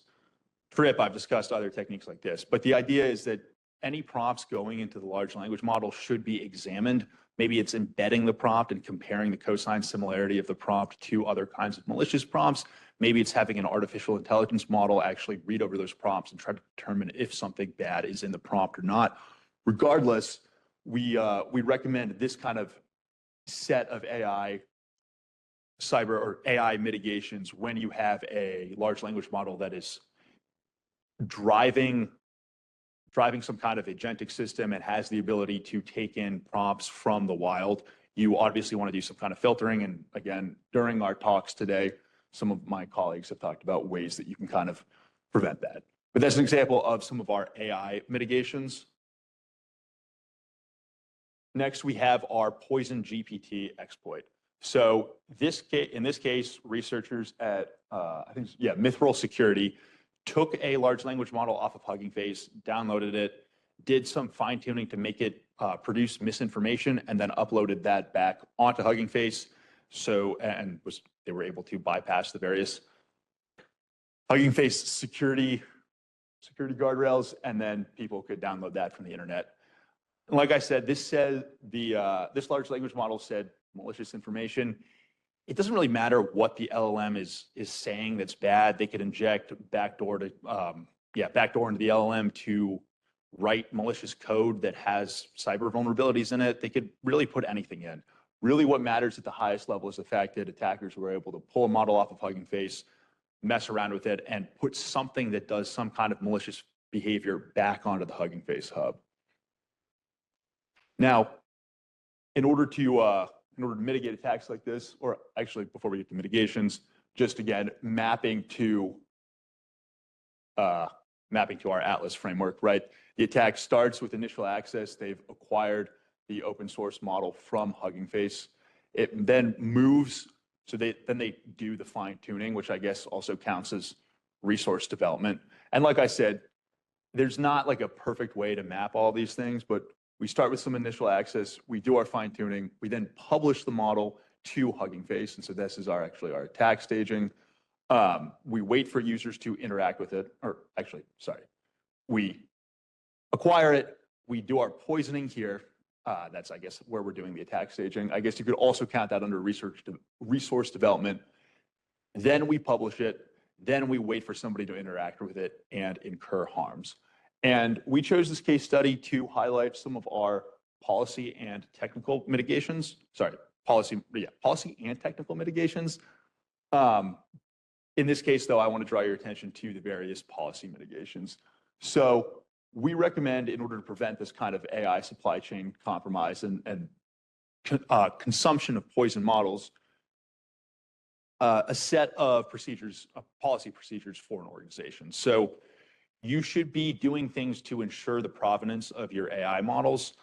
trip, I've discussed other techniques like this. But the idea is that any prompts going into the large language model should be examined. Maybe it's embedding the prompt and comparing the cosine similarity of the prompt to other kinds of malicious prompts. Maybe it's having an artificial intelligence model actually read over those prompts and try to determine if something bad is in the prompt or not. Regardless, we recommend this kind of set of cyber or AI mitigations when you have a large language model that is driving some kind of agentic system and has the ability to take in prompts from the wild. You obviously want to do some kind of filtering. And again, during our talks today, some of my colleagues have talked about ways that you can kind of prevent that. But that's an example of some of our AI mitigations. Next, we have our poison GPT exploit. So in this case, researchers at, MITRE Security took a large language model off of Hugging Face, downloaded it, did some fine tuning to make it produce misinformation, and then uploaded that back onto Hugging Face. They were able to bypass the various Hugging Face security guardrails, and then people could download that from the internet. And like I said, this large language model said malicious information. It doesn't really matter what the LLM is saying that's bad. They could inject backdoor into the LLM to write malicious code that has cyber vulnerabilities in it. They could really put anything in. Really what matters at the highest level is the fact that attackers were able to pull a model off of Hugging Face, mess around with it, and put something that does some kind of malicious behavior back onto the Hugging Face hub. Now, in order to mitigate attacks like this, or actually before we get to mitigations, just again, mapping to our Atlas framework, right? The attack starts with initial access. They've acquired the open source model from Hugging Face. It then moves, so they do the fine tuning, which I guess also counts as resource development. And like I said, there's not like a perfect way to map all these things, but we start with some initial access, we do our fine tuning, we then publish the model to Hugging Face. And so this is our attack staging. We wait for users to interact with it, we acquire it, we do our poisoning here. That's, I guess, where we're doing the attack staging. I guess you could also count that under resource development. Then we publish it, then we wait for somebody to interact with it and incur harms. And we chose this case study to highlight some of our policy and technical mitigations. Policy and technical mitigations. In this case, though, I want to draw your attention to the various policy mitigations. So we recommend, in order to prevent this kind of AI supply chain compromise and consumption of poison models, a set of procedures, policy procedures for an organization. So you should be doing things to ensure the provenance of your AI models.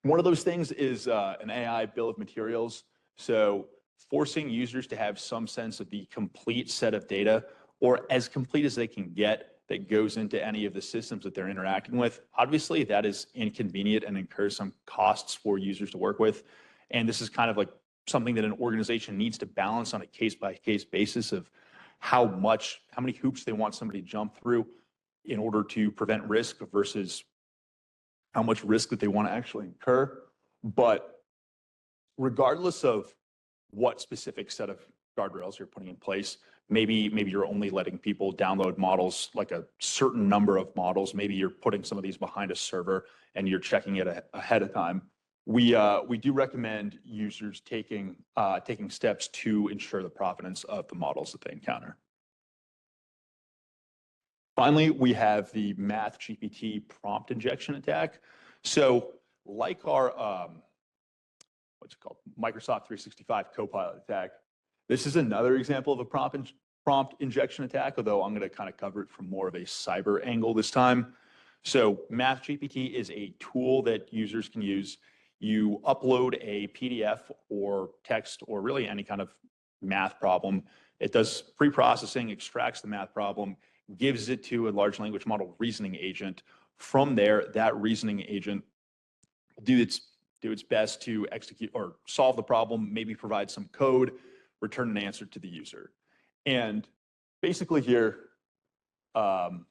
One of those things is an AI bill of materials. So forcing users to have some sense of the complete set of data, or as complete as they can get, that goes into any of the systems that they're interacting with. Obviously, that is inconvenient and incurs some costs for users to work with. And this is kind of like something that an organization needs to balance on a case-by-case basis of how many hoops they want somebody to jump through in order to prevent risk versus how much risk that they want to actually incur. But regardless of what specific set of guardrails you're putting in place, maybe you're only letting people download models, like a certain number of models. Maybe you're putting some of these behind a server and you're checking it ahead of time. We do recommend users taking steps to ensure the provenance of the models that they encounter. Finally, we have the MathGPT prompt injection attack. So like our, Microsoft 365 Copilot attack, this is another example of a prompt injection attack, although I'm going to kind of cover it from more of a cyber angle this time. So MathGPT is a tool that users can use. You upload a PDF or text or really any kind of math problem. It does pre-processing, extracts the math problem, gives it to a large language model reasoning agent. From there, that reasoning agent will do its best to execute or solve the problem, maybe provide some code, return an answer to the user. And basically here, can't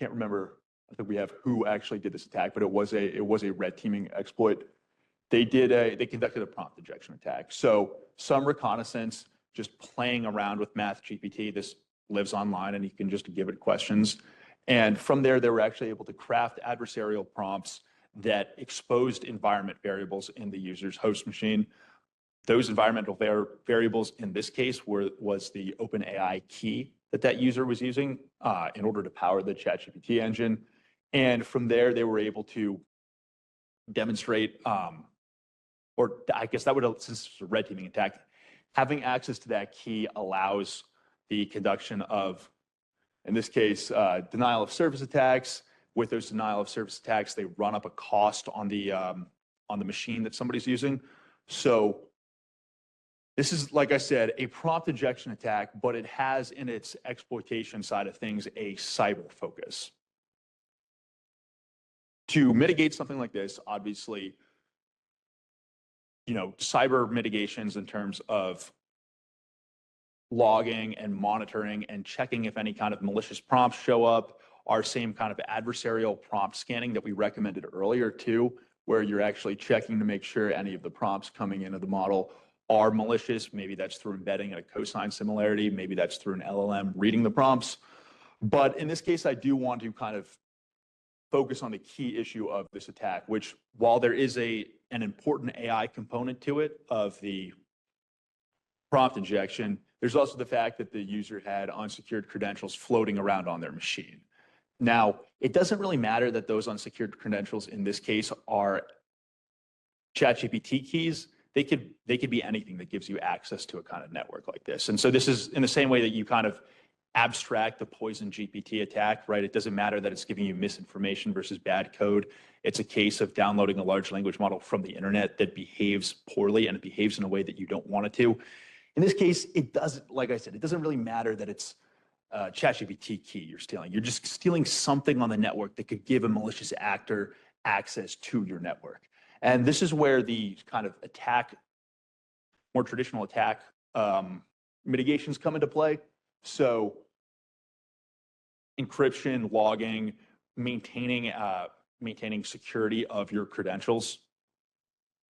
remember, I think we have who actually did this attack, but it was a red teaming exploit. They conducted a prompt injection attack. So some reconnaissance, just playing around with MathGPT. This lives online and you can just give it questions. And from there, they were actually able to craft adversarial prompts that exposed environment variables in the user's host machine. Those environmental variables in this case was the OpenAI key that user was using in order to power the ChatGPT engine. And from there, they were able to demonstrate, or I guess that would, since it's a red teaming attack, having access to that key allows the conduction of, in this case, denial of service attacks. With those denial of service attacks, they run up a cost on the machine that somebody's using. So this is, like I said, a prompt injection attack, but it has in its exploitation side of things a cyber focus. To mitigate something like this, obviously, cyber mitigations in terms of logging and monitoring and checking if any kind of malicious prompts show up, are same kind of adversarial prompt scanning that we recommended earlier too, where you're actually checking to make sure any of the prompts coming into the model are malicious. Maybe that's through embedding a cosine similarity. Maybe that's through an LLM reading the prompts. But in this case, I do want to kind of focus on the key issue of this attack, which while there is an important AI component to it of the prompt injection, there's also the fact that the user had unsecured credentials floating around on their machine. Now, it doesn't really matter that those unsecured credentials in this case are ChatGPT keys. They could be anything that gives you access to a kind of network like this. And so this is in the same way that you kind of abstract the poison GPT attack, right? It doesn't matter that it's giving you misinformation versus bad code. It's a case of downloading a large language model from the internet that behaves poorly and it behaves in a way that you don't want it to. In this case, it doesn't, like I said, it doesn't really matter that it's ChatGPT key you're stealing. You're just stealing something on the network that could give a malicious actor access to your network. And this is where the kind of attack, more traditional attack mitigations come into play. So encryption, logging, maintaining security of your credentials,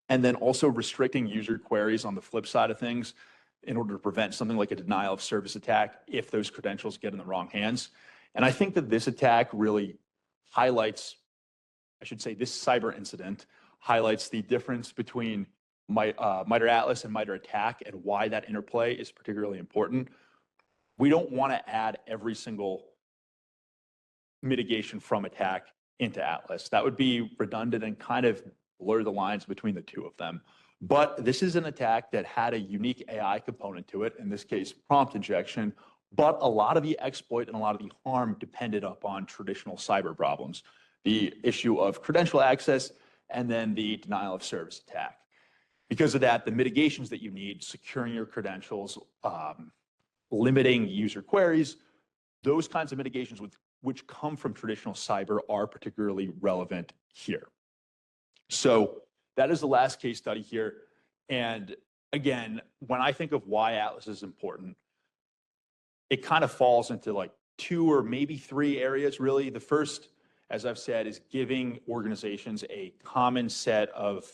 and then also restricting user queries on the flip side of things in order to prevent something like a denial of service attack if those credentials get in the wrong hands. And I think that this attack really highlights, I should say this cyber incident highlights the difference between MITRE Atlas and MITRE ATT&CK and why that interplay is particularly important. We don't want to add every single mitigation from attack into Atlas. That would be redundant and kind of blur the lines between the two of them. But this is an attack that had a unique AI component to it, in this case, prompt injection, but a lot of the exploit and a lot of the harm depended upon traditional cyber problems, the issue of credential access, and then the denial of service attack. Because of that, the mitigations that you need, securing your credentials, limiting user queries, those kinds of mitigations which come from traditional cyber are particularly relevant here. So that is the last case study here. And again, when I think of why Atlas is important, it kind of falls into like 2 or maybe 3 areas, really. The first, as I've said, is giving organizations a common set of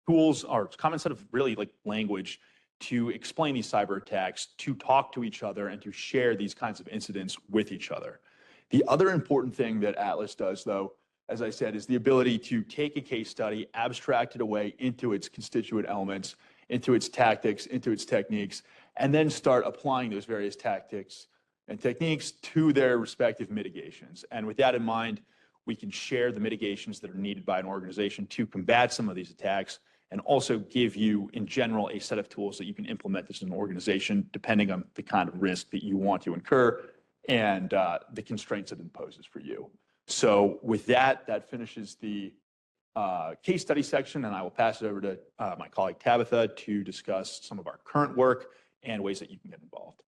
tools or common set of really like language to explain these cyber attacks, to talk to each other, and to share these kinds of incidents with each other. The other important thing that Atlas does, though, as I said, is the ability to take a case study, abstract it away into its constituent elements, into its tactics, into its techniques, and then start applying those various tactics and techniques to their respective mitigations. And with that in mind, we can share the mitigations that are needed by an organization to combat some of these attacks, and also give you, in general, a set of tools that you can implement as an organization, depending on the kind of risk that you want to incur and the constraints it imposes for you. So with that, that finishes the case study section, and I will pass it over to my colleague Tabitha to discuss some of our current work and ways that you can get involved.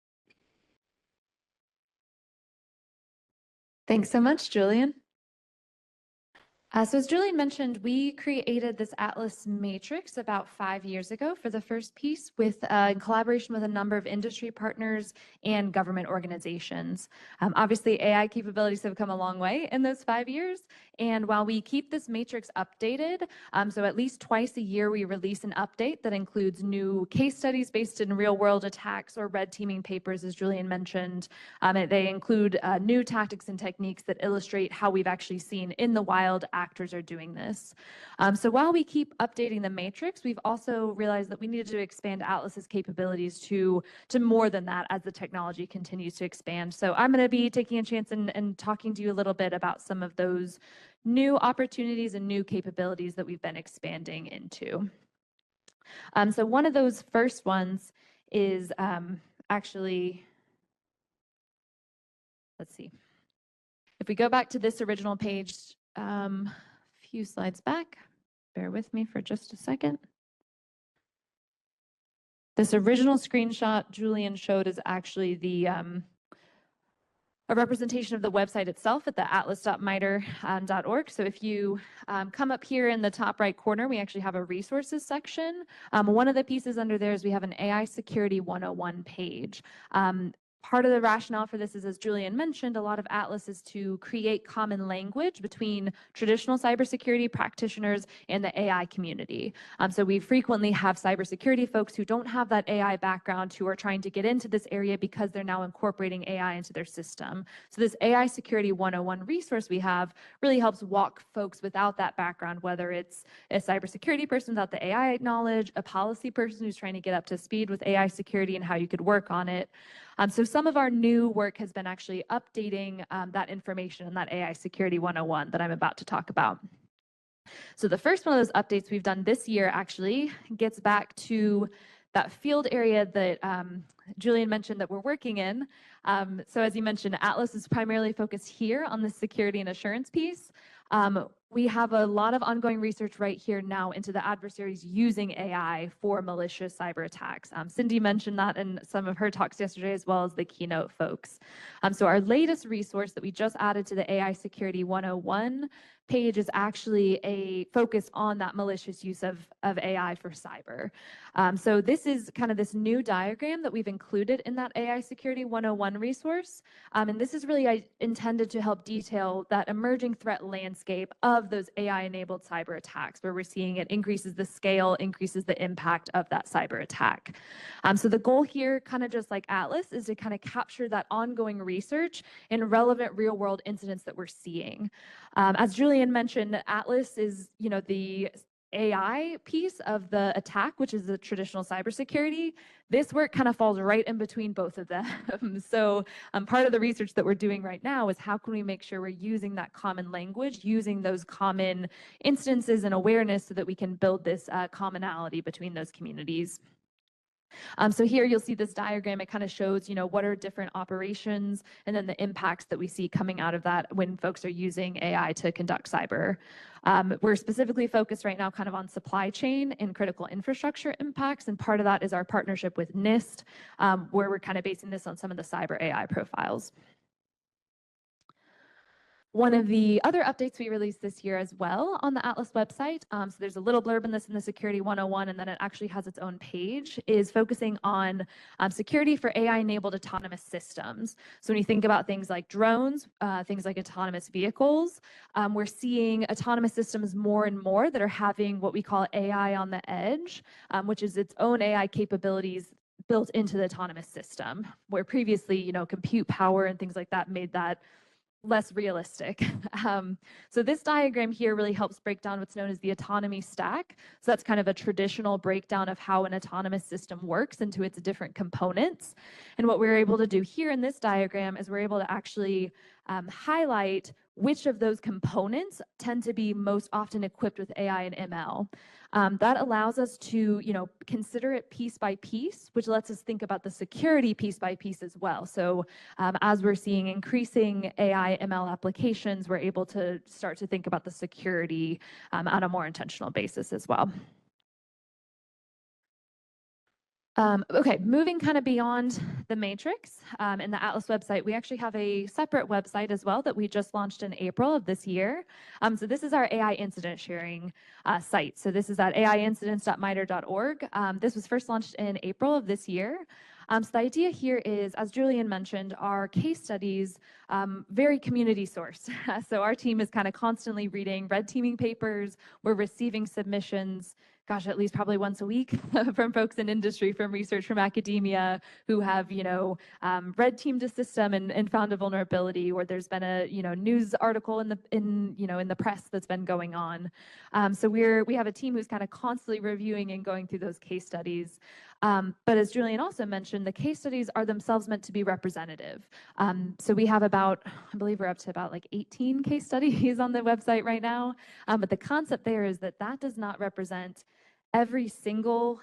Thanks so much, Julian. So as Julian mentioned, we created this Atlas matrix about 5 years ago for the first piece with in collaboration with a number of industry partners and government organizations. Obviously, AI capabilities have come a long way in those 5 years. And while we keep this matrix updated, so at least twice a year, we release an update that includes new case studies based in real world attacks or red teaming papers, as Julian mentioned. They include new tactics and techniques that illustrate how we've actually seen in the wild actors are doing this. So while we keep updating the matrix, we've also realized that we needed to expand Atlas's capabilities to more than that as the technology continues to expand. So I'm going to be taking a chance and talking to you a little bit about some of those new opportunities and new capabilities that we've been expanding into. So one of those first ones is actually, let's see. If we go back to this original page, a few slides back, bear with me for just a second. This original screenshot Julian showed is actually the a representation of the website itself at the atlas.mitre.org. So if you come up here in the top right corner, we actually have a resources section. One of the pieces under there is we have an AI Security 101 page. Part of the rationale for this is, as Julian mentioned, a lot of Atlas is to create common language between traditional cybersecurity practitioners and the AI community. So we frequently have cybersecurity folks who don't have that AI background who are trying to get into this area because they're now incorporating AI into their system. So this AI Security 101 resource we have really helps walk folks without that background, whether it's a cybersecurity person without the AI knowledge, a policy person who's trying to get up to speed with AI security and how you could work on it. So some of our new work has been actually updating that information in that AI Security 101 that I'm about to talk about. So the first one of those updates we've done this year actually gets back to that field area that Julian mentioned that we're working in. So as you mentioned, Atlas is primarily focused here on the security and assurance piece. We have a lot of ongoing research right here now into the adversaries using AI for malicious cyber attacks. Cindy mentioned that in some of her talks yesterday, as well as the keynote folks. So our latest resource that we just added to the AI Security 101 page is actually a focus on that malicious use of AI for cyber. So this is kind of this new diagram that we've included in that AI Security 101 resource. And this is really intended to help detail that emerging threat landscape of those AI-enabled cyber attacks, where we're seeing it increases the scale, increases the impact of that cyber attack. So the goal here, kind of just like Atlas, is to kind of capture that ongoing research and relevant real-world incidents that we're seeing. As Julian mentioned, Atlas is, the AI piece of the attack, which is the traditional cybersecurity. This work kind of falls right in between both of them. So part of the research that we're doing right now is how can we make sure we're using that common language, using those common instances and awareness so that we can build this commonality between those communities. So here you'll see this diagram. It kind of shows, what are different operations and then the impacts that we see coming out of that when folks are using AI to conduct cyber. We're specifically focused right now kind of on supply chain and critical infrastructure impacts. And part of that is our partnership with NIST, where we're kind of basing this on some of the cyber AI profiles. One of the other updates we released this year as well on the Atlas website, so there's a little blurb in this in the Security 101, and then it actually has its own page, is focusing on security for AI-enabled autonomous systems. So when you think about things like drones, things like autonomous vehicles, we're seeing autonomous systems more and more that are having what we call AI on the edge, which is its own AI capabilities built into the autonomous system, where previously, compute power and things like that made that less realistic. So this diagram here really helps break down what's known as the autonomy stack. So that's kind of a traditional breakdown of how an autonomous system works into its different components. And what we're able to do here in this diagram is we're able to actually highlight which of those components tend to be most often equipped with AI and ML. That allows us to, consider it piece by piece, which lets us think about the security piece by piece as well. So as we're seeing increasing AI ML applications, we're able to start to think about the security on a more intentional basis as well. Okay, moving kind of beyond the matrix and the Atlas website, we actually have a separate website as well that we just launched in April of this year. So this is our AI incident sharing site. So this is at aiincidents.mitre.org. This was first launched in April of this year. So the idea here is, as Julian mentioned, our case studies very community sourced. So our team is kind of constantly reading red teaming papers. We're receiving submissions, gosh, at least probably once a week from folks in industry, from research, from academia, who have, red teamed a system and found a vulnerability, or there's been a, news article in the press that's been going on. So we have a team who's kind of constantly reviewing and going through those case studies. But as Julian also mentioned, the case studies are themselves meant to be representative. So we have I believe we're up to about like 18 case studies on the website right now. But the concept there is that does not represent every single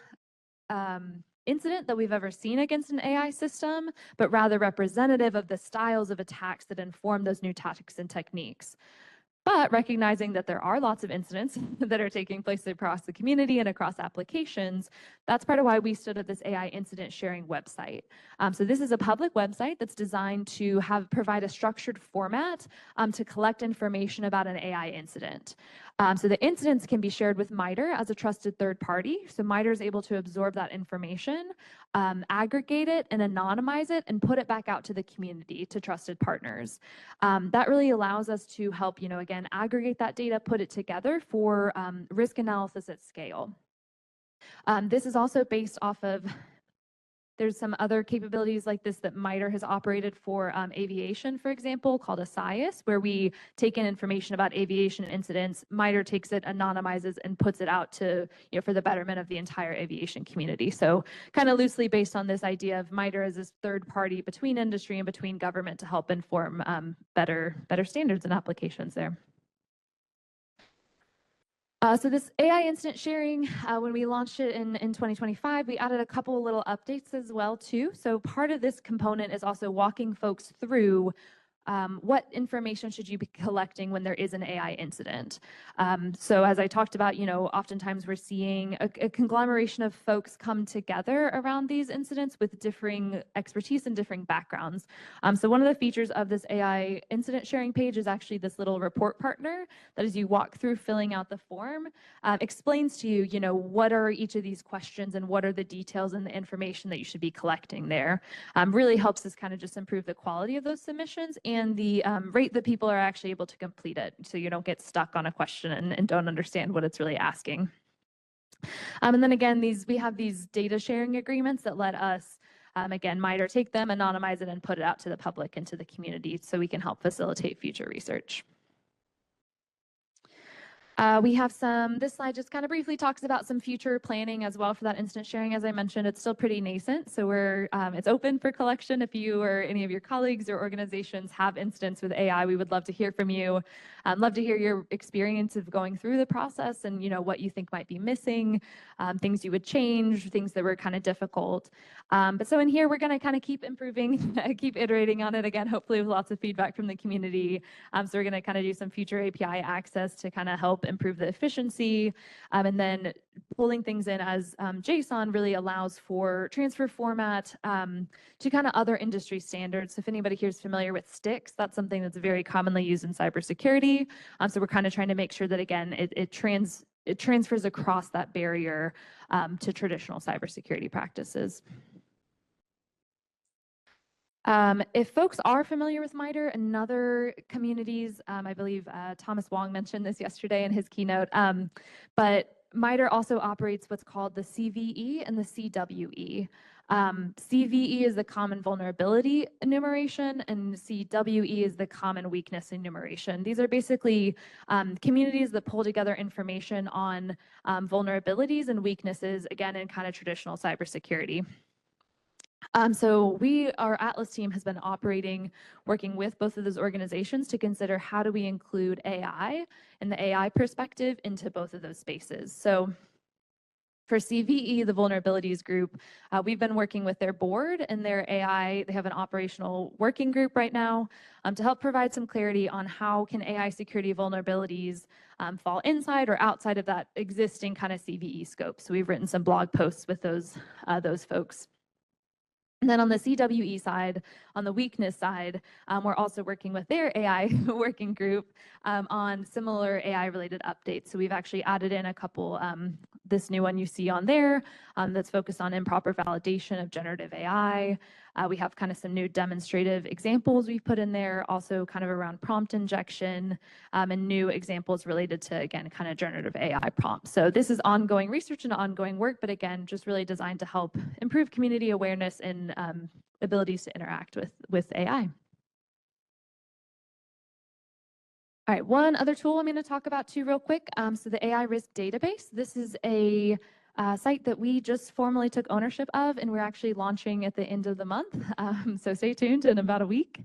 incident that we've ever seen against an AI system, but rather representative of the styles of attacks that inform those new tactics and techniques. But recognizing that there are lots of incidents that are taking place across the community and across applications, that's part of why we stood at this AI incident sharing website. So this is a public website that's designed to provide a structured format to collect information about an AI incident. So the incidents can be shared with MITRE as a trusted third party. So MITRE is able to absorb that information, aggregate it and anonymize it, and put it back out to the community, to trusted partners. That really allows us to help, again, aggregate that data, put it together for risk analysis at scale. This is also based off of, there's some other capabilities like this that MITRE has operated for aviation, for example, called a SIAS, where we take in information about aviation incidents, MITRE takes it, anonymizes, and puts it out to, for the betterment of the entire aviation community. So kind of loosely based on this idea of MITRE as this third party between industry and between government to help inform better standards and applications there. So this AI incident sharing, when we launched it in 2025, we added a couple of little updates as well too. So part of this component is also walking folks through what information should you be collecting when there is an AI incident. So as I talked about, oftentimes we're seeing a conglomeration of folks come together around these incidents with differing expertise and differing backgrounds. So one of the features of this AI incident sharing page is actually this little report partner that, as you walk through filling out the form, explains to you, what are each of these questions and what are the details and the information that you should be collecting there. Really helps us kind of just improve the quality of those submissions and the rate that people are actually able to complete it, so you don't get stuck on a question and don't understand what it's really asking. And then again, we have these data sharing agreements that let us, again, MITRE take them, anonymize it, and put it out to the public and to the community so we can help facilitate future research. We have this slide just kind of briefly talks about some future planning as well for that incident sharing. As I mentioned, it's still pretty nascent, so it's open for collection. If you or any of your colleagues or organizations have incidents with AI, we would love to hear from you. I'd love to hear your experience of going through the process and what you think might be missing, things you would change, things that were kind of difficult. But so in here, we're going to kind of keep improving, keep iterating on it again, hopefully with lots of feedback from the community. So we're going to kind of do some future API access to kind of help improve the efficiency, and then pulling things in as JSON really allows for transfer format to kind of other industry standards. So if anybody here is familiar with STIX, that's something that's very commonly used in cybersecurity. So we're kind of trying to make sure that, again, it transfers across that barrier to traditional cybersecurity practices. If folks are familiar with MITRE and other communities, I believe Thomas Waugh mentioned this yesterday in his keynote, but MITRE also operates what's called the CVE and the CWE. CVE is the common vulnerability enumeration, and CWE is the common weakness enumeration. These are basically communities that pull together information on vulnerabilities and weaknesses, again, in kind of traditional cybersecurity. So our Atlas team has been working with both of those organizations to consider how do we include AI and the AI perspective into both of those spaces. So For CVE, the vulnerabilities group, we've been working with their board and their AI. They have an operational working group right now to help provide some clarity on how can AI security vulnerabilities fall inside or outside of that existing kind of CVE scope. So we've written some blog posts with those folks. And then on the CWE side, on the weakness side, we're also working with their AI working group on similar AI-related updates. So we've actually added in a couple, this new one you see on there that's focused on improper validation of generative AI. We have kind of some new demonstrative examples we've put in there, also kind of around prompt injection and new examples related to, again, kind of generative AI prompts. So this is ongoing research and ongoing work, but again, just really designed to help improve community awareness and abilities to interact with AI. All right, one other tool I'm going to talk about too real quick. So the AI risk database. This is a site that we just formally took ownership of, and we're actually launching at the end of the month. So stay tuned in about a week.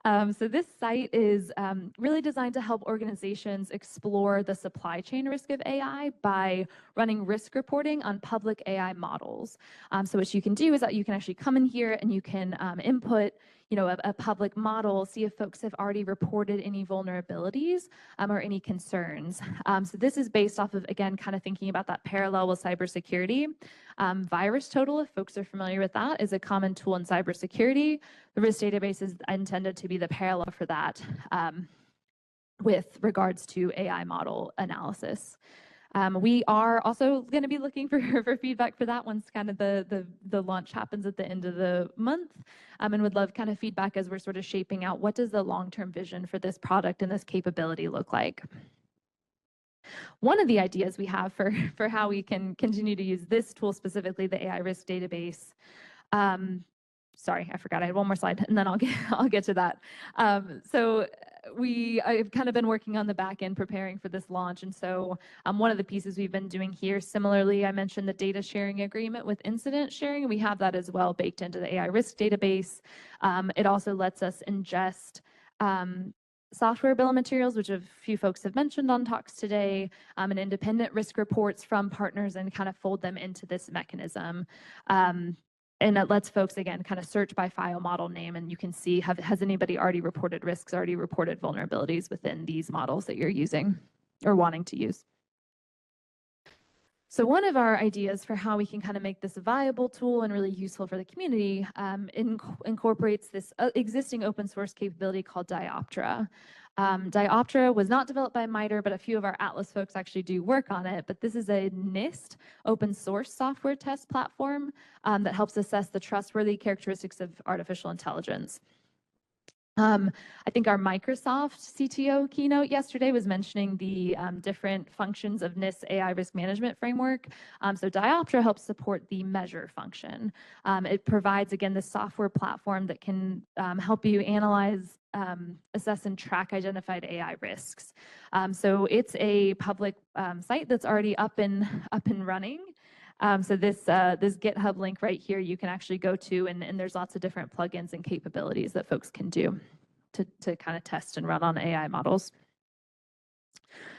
So this site is really designed to help organizations explore the supply chain risk of AI by running risk reporting on public AI models. So what you can do is that you can actually come in here and you can input a public model, see if folks have already reported any vulnerabilities or any concerns. So this is based off of, again, kind of thinking about that parallel with cybersecurity. Virus Total, if folks are familiar with that, is a common tool in cybersecurity. The risk database is intended to be the parallel for that with regards to AI model analysis. We are also going to be looking for feedback for that once kind of the launch happens at the end of the month, and would love kind of feedback as we're sort of shaping out what does the long-term vision for this product and this capability look like. One of the ideas we have for how we can continue to use this tool, specifically the AI risk database. Sorry, I forgot I had one more slide, and then I'll get to that. So I've kind of been working on the back end preparing for this launch, and so one of the pieces we've been doing here, similarly, I mentioned the data sharing agreement with incident sharing. We have that as well baked into the AI risk database. It also lets us ingest software bill of materials, which a few folks have mentioned on talks today, and independent risk reports from partners and kind of fold them into this mechanism. And it lets folks, again, kind of search by file model name, and you can see, has anybody already reported risks, already reported vulnerabilities within these models that you're using or wanting to use. So one of our ideas for how we can kind of make this a viable tool and really useful for the community incorporates this existing open source capability called Dioptra. Dioptra was not developed by MITRE, but a few of our Atlas folks actually do work on it. But this is a NIST open source software test platform that helps assess the trustworthy characteristics of artificial intelligence. I think our Microsoft CTO keynote yesterday was mentioning the different functions of NIST AI risk management framework. So Dioptra helps support the measure function. It provides, again, the software platform that can help you analyze, assess, and track identified AI risks. So it's a public site that's already up and running. So this GitHub link right here, you can actually go to, and there's lots of different plugins and capabilities that folks can do to kind of test and run on AI models.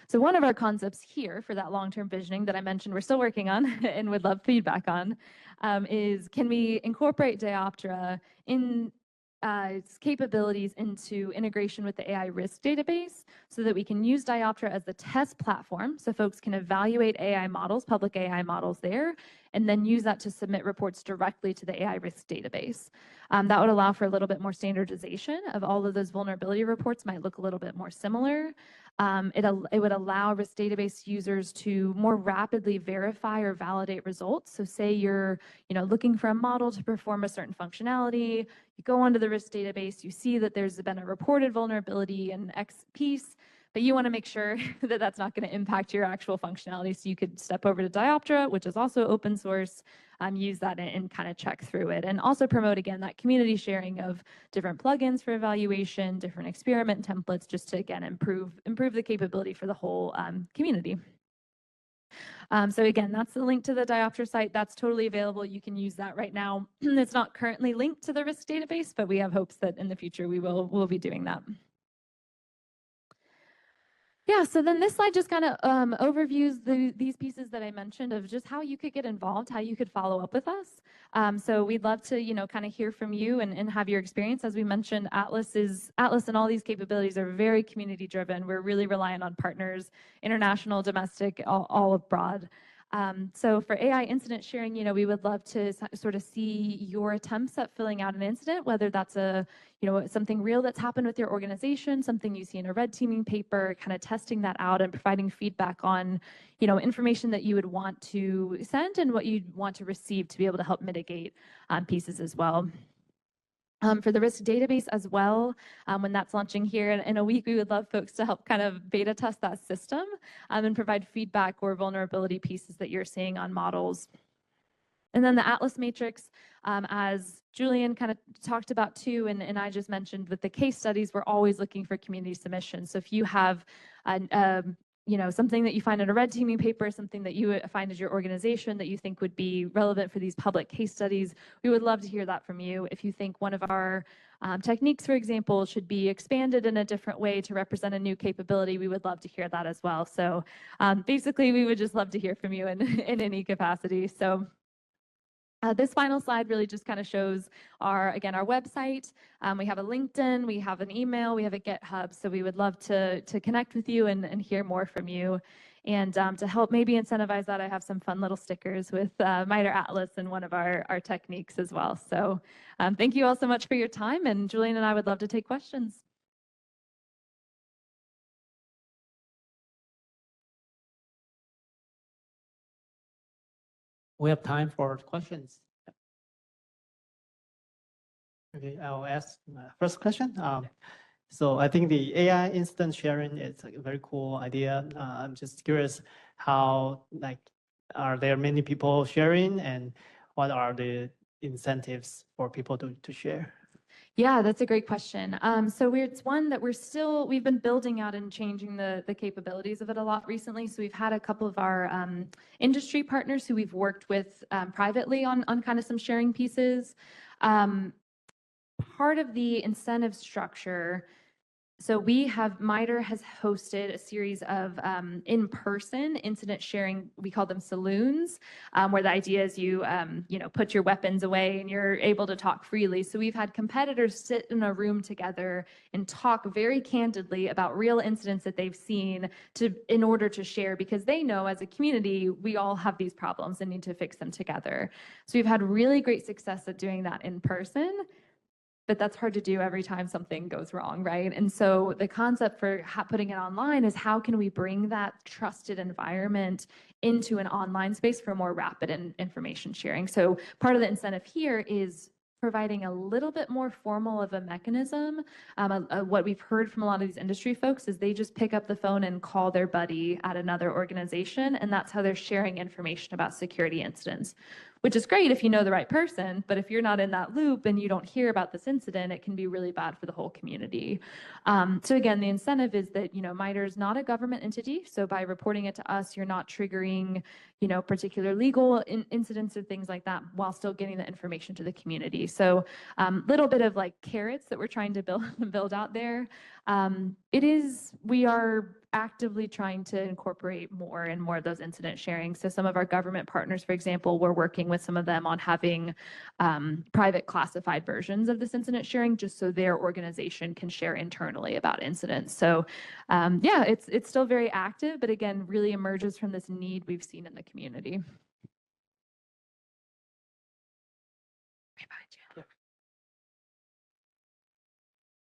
So one of our concepts here for that long-term visioning that I mentioned we're still working on and would love feedback on is, can we incorporate Dioptra in its capabilities into integration with the AI risk database so that we can use Dioptra as the test platform so folks can evaluate AI models, public AI models there, and then use that to submit reports directly to the AI risk database. That would allow for a little bit more standardization of all of those vulnerability reports, might look a little bit more similar. It would allow risk database users to more rapidly verify or validate results. So say you're looking for a model to perform a certain functionality, you go onto the risk database, you see that there's been a reported vulnerability in X piece, but you want to make sure that that's not going to impact your actual functionality. So you could step over to Dioptra, which is also open source, use that and kind of check through it, and also promote, again, that community sharing of different plugins for evaluation, different experiment templates, just to, again, improve the capability for the whole community. So again, that's the link to the Dioptra site. That's totally available. You can use that right now. It's not currently linked to the risk database, but we have hopes that in the future we'll be doing that. Yeah, so then this slide just kind of overviews these pieces that I mentioned of just how you could get involved, how you could follow up with us. So we'd love to, kind of hear from you and have your experience. As we mentioned, Atlas and all these capabilities are very community driven. We're really reliant on partners, international, domestic, all abroad. So for AI incident sharing, we would love to sort of see your attempts at filling out an incident, whether that's something real that's happened with your organization, something you see in a red teaming paper, kind of testing that out and providing feedback on, information that you would want to send and what you'd want to receive to be able to help mitigate pieces as well. For the risk database as well, when that's launching here in a week, we would love folks to help kind of beta test that system and provide feedback or vulnerability pieces that you're seeing on models. And then the Atlas Matrix, as Julian kind of talked about too, and I just mentioned with the case studies, we're always looking for community submissions. So if you have something that you find in a red teaming paper, something that you find as your organization that you think would be relevant for these public case studies, we would love to hear that from you. If you think one of our techniques, for example, should be expanded in a different way to represent a new capability, we would love to hear that as well. So basically, we would just love to hear from you in any capacity. So this final slide really just kind of shows our website. We have a LinkedIn, we have an email, we have a GitHub. So we would love to connect with you and hear more from you. And to help maybe incentivize that, I have some fun little stickers with MITRE Atlas and one of our techniques as well. So thank you all so much for your time. And Julian and I would love to take questions. We have time for questions. Okay, I'll ask my first question. So I think the AI incident sharing is a very cool idea. I'm just curious how, are there many people sharing and what are the incentives for people to share? Yeah, that's a great question. So it's one that we've been building out and changing the capabilities of it a lot recently. So we've had a couple of our industry partners who we've worked with privately on kind of some sharing pieces. Part of the incentive structure, so MITRE has hosted a series of in-person incident sharing, we call them saloons, where the idea is you put your weapons away and you're able to talk freely. So we've had competitors sit in a room together and talk very candidly about real incidents that they've seen in order to share, because they know as a community, we all have these problems and need to fix them together. So we've had really great success at doing that in person. But that's hard to do every time something goes wrong, right? And so the concept for putting it online is how can we bring that trusted environment into an online space for more rapid information sharing. So part of the incentive here is providing a little bit more formal of a mechanism. What we've heard from a lot of these industry folks is they just pick up the phone and call their buddy at another organization, and that's how they're sharing information about security incidents, which is great if you know the right person, but if you're not in that loop and you don't hear about this incident, it can be really bad for the whole community. So again, the incentive is that, MITRE is not a government entity. So by reporting it to us, you're not triggering, particular legal incidents or things like that while still getting the information to the community. So little bit of carrots that we're trying to build out there. We are actively trying to incorporate more and more of those incident sharing. So some of our government partners, for example, we're working with some of them on having private classified versions of this incident sharing, just so their organization can share internally about incidents. So yeah, it's still very active, but again, really emerges from this need we've seen in the community.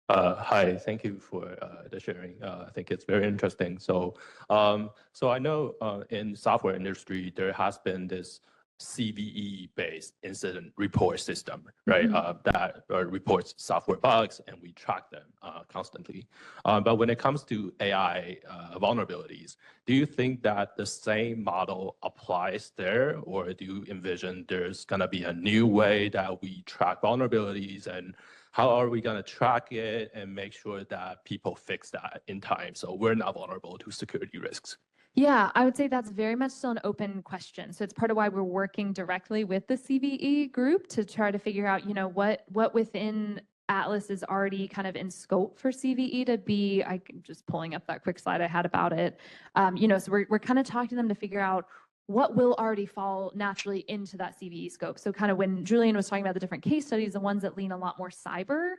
Hi, thank you for the sharing. I think it's very interesting. So I know in software industry, there has been this CVE-based incident report system, right? That reports software bugs, and we track them constantly. But when it comes to AI vulnerabilities, do you think that the same model applies there, or do you envision there's going to be a new way that we track vulnerabilities, and how are we going to track it and make sure that people fix that in time so we're not vulnerable to security risks? Yeah, I would say that's very much still an open question. So it's part of why we're working directly with the CVE group to try to figure out, what within Atlas is already kind of in scope for CVE to be, I'm just pulling up that quick slide I had about it. So we're kind of talking to them to figure out what will already fall naturally into that CVE scope. So kind of when Julian was talking about the different case studies, the ones that lean a lot more cyber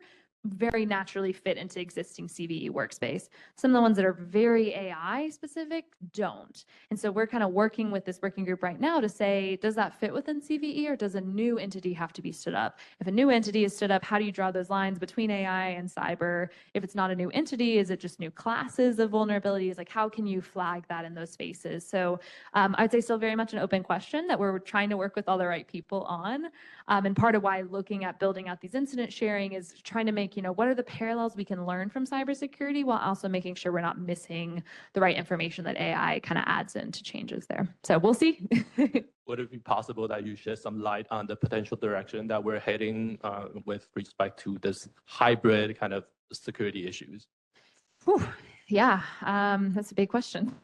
very naturally fit into existing CVE workspace. Some of the ones that are very AI specific don't. And so we're kind of working with this working group right now to say, does that fit within CVE or does a new entity have to be stood up? If a new entity is stood up, how do you draw those lines between AI and cyber? If it's not a new entity, is it just new classes of vulnerabilities? Like how can you flag that in those spaces? So I'd say still very much an open question that we're trying to work with all the right people on. And part of why looking at building out these incident sharing is trying to make, what are the parallels we can learn from cybersecurity while also making sure we're not missing the right information that AI kind of adds into changes there. So we'll see. Would it be possible that you shed some light on the potential direction that we're heading with respect to this hybrid kind of security issues? Whew, yeah, that's a big question.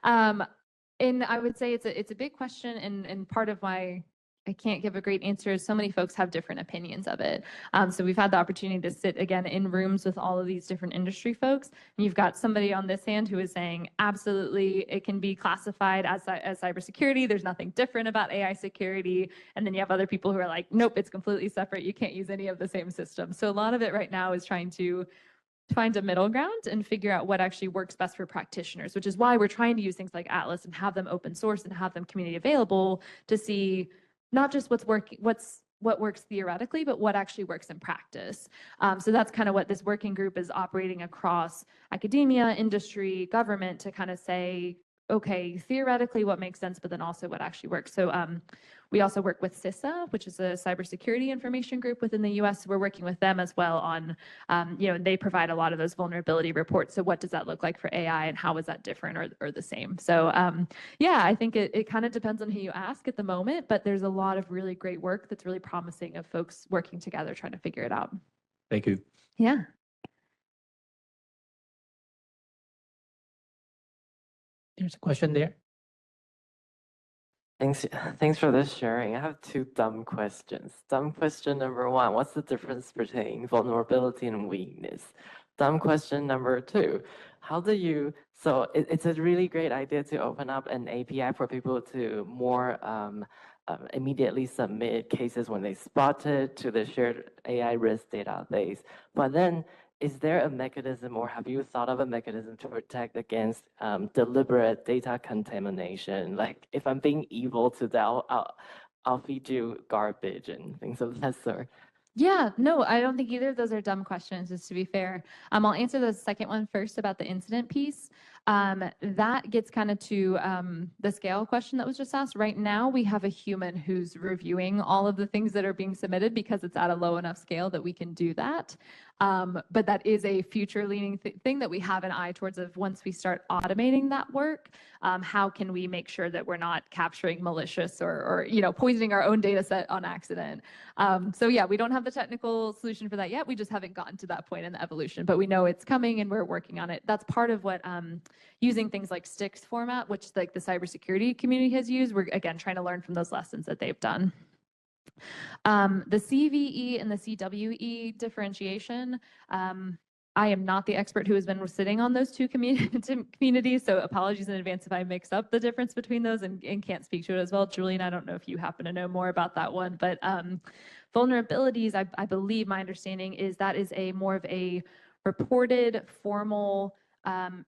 And I would say it's a big question, and part of why I can't give a great answer is so many folks have different opinions of it. So we've had the opportunity to sit again in rooms with all of these different industry folks. And you've got somebody on this hand who is saying, absolutely, it can be classified as cybersecurity. There's nothing different about AI security. And then you have other people who are like, nope, it's completely separate. You can't use any of the same systems. So a lot of it right now is trying to find a middle ground and figure out what actually works best for practitioners, which is why we're trying to use things like Atlas and have them open source and have them community available to see not just what works theoretically, but what actually works in practice. So that's kind of what this working group is operating across academia, industry, government to kind of say, okay, theoretically what makes sense, but then also what actually works. So we also work with CISA, which is a cybersecurity information group within the US. We're working with them as well on, they provide a lot of those vulnerability reports. So what does that look like for AI and how is that different or the same? So yeah, I think it kind of depends on who you ask at the moment, but there's a lot of really great work that's really promising of folks working together trying to figure it out. Thank you. Yeah. There's a question there. Thanks for this sharing. I have two dumb questions. Dumb question number one, what's the difference between vulnerability and weakness? Dumb question number two, so it's a really great idea to open up an API for people to more immediately submit cases when they spot it to the shared AI risk database. But then is there a mechanism or have you thought of a mechanism to protect against deliberate data contamination? Like if I'm being evil to that, I'll feed you garbage and things of that sort. Yeah, no, I don't think either of those are dumb questions, just to be fair. I'll answer the second one first about the incident piece. That gets kind of to the scale question that was just asked. Right now, we have a human who's reviewing all of the things that are being submitted because it's at a low enough scale that we can do that. But that is a future leaning thing that we have an eye towards of once we start automating that work, how can we make sure that we're not capturing malicious or poisoning our own data set on accident. So yeah, we don't have the technical solution for that yet. We just haven't gotten to that point in the evolution, but we know it's coming and we're working on it. That's part of what using things like STIX format, which like the cybersecurity community has used. We're again trying to learn from those lessons that they've done. The CVE and the CWE differentiation, I am not the expert who has been sitting on those two communities, so apologies in advance if I mix up the difference between those and can't speak to it as well. Julian, I don't know if you happen to know more about that one, but vulnerabilities, I believe my understanding is that is more of a reported formal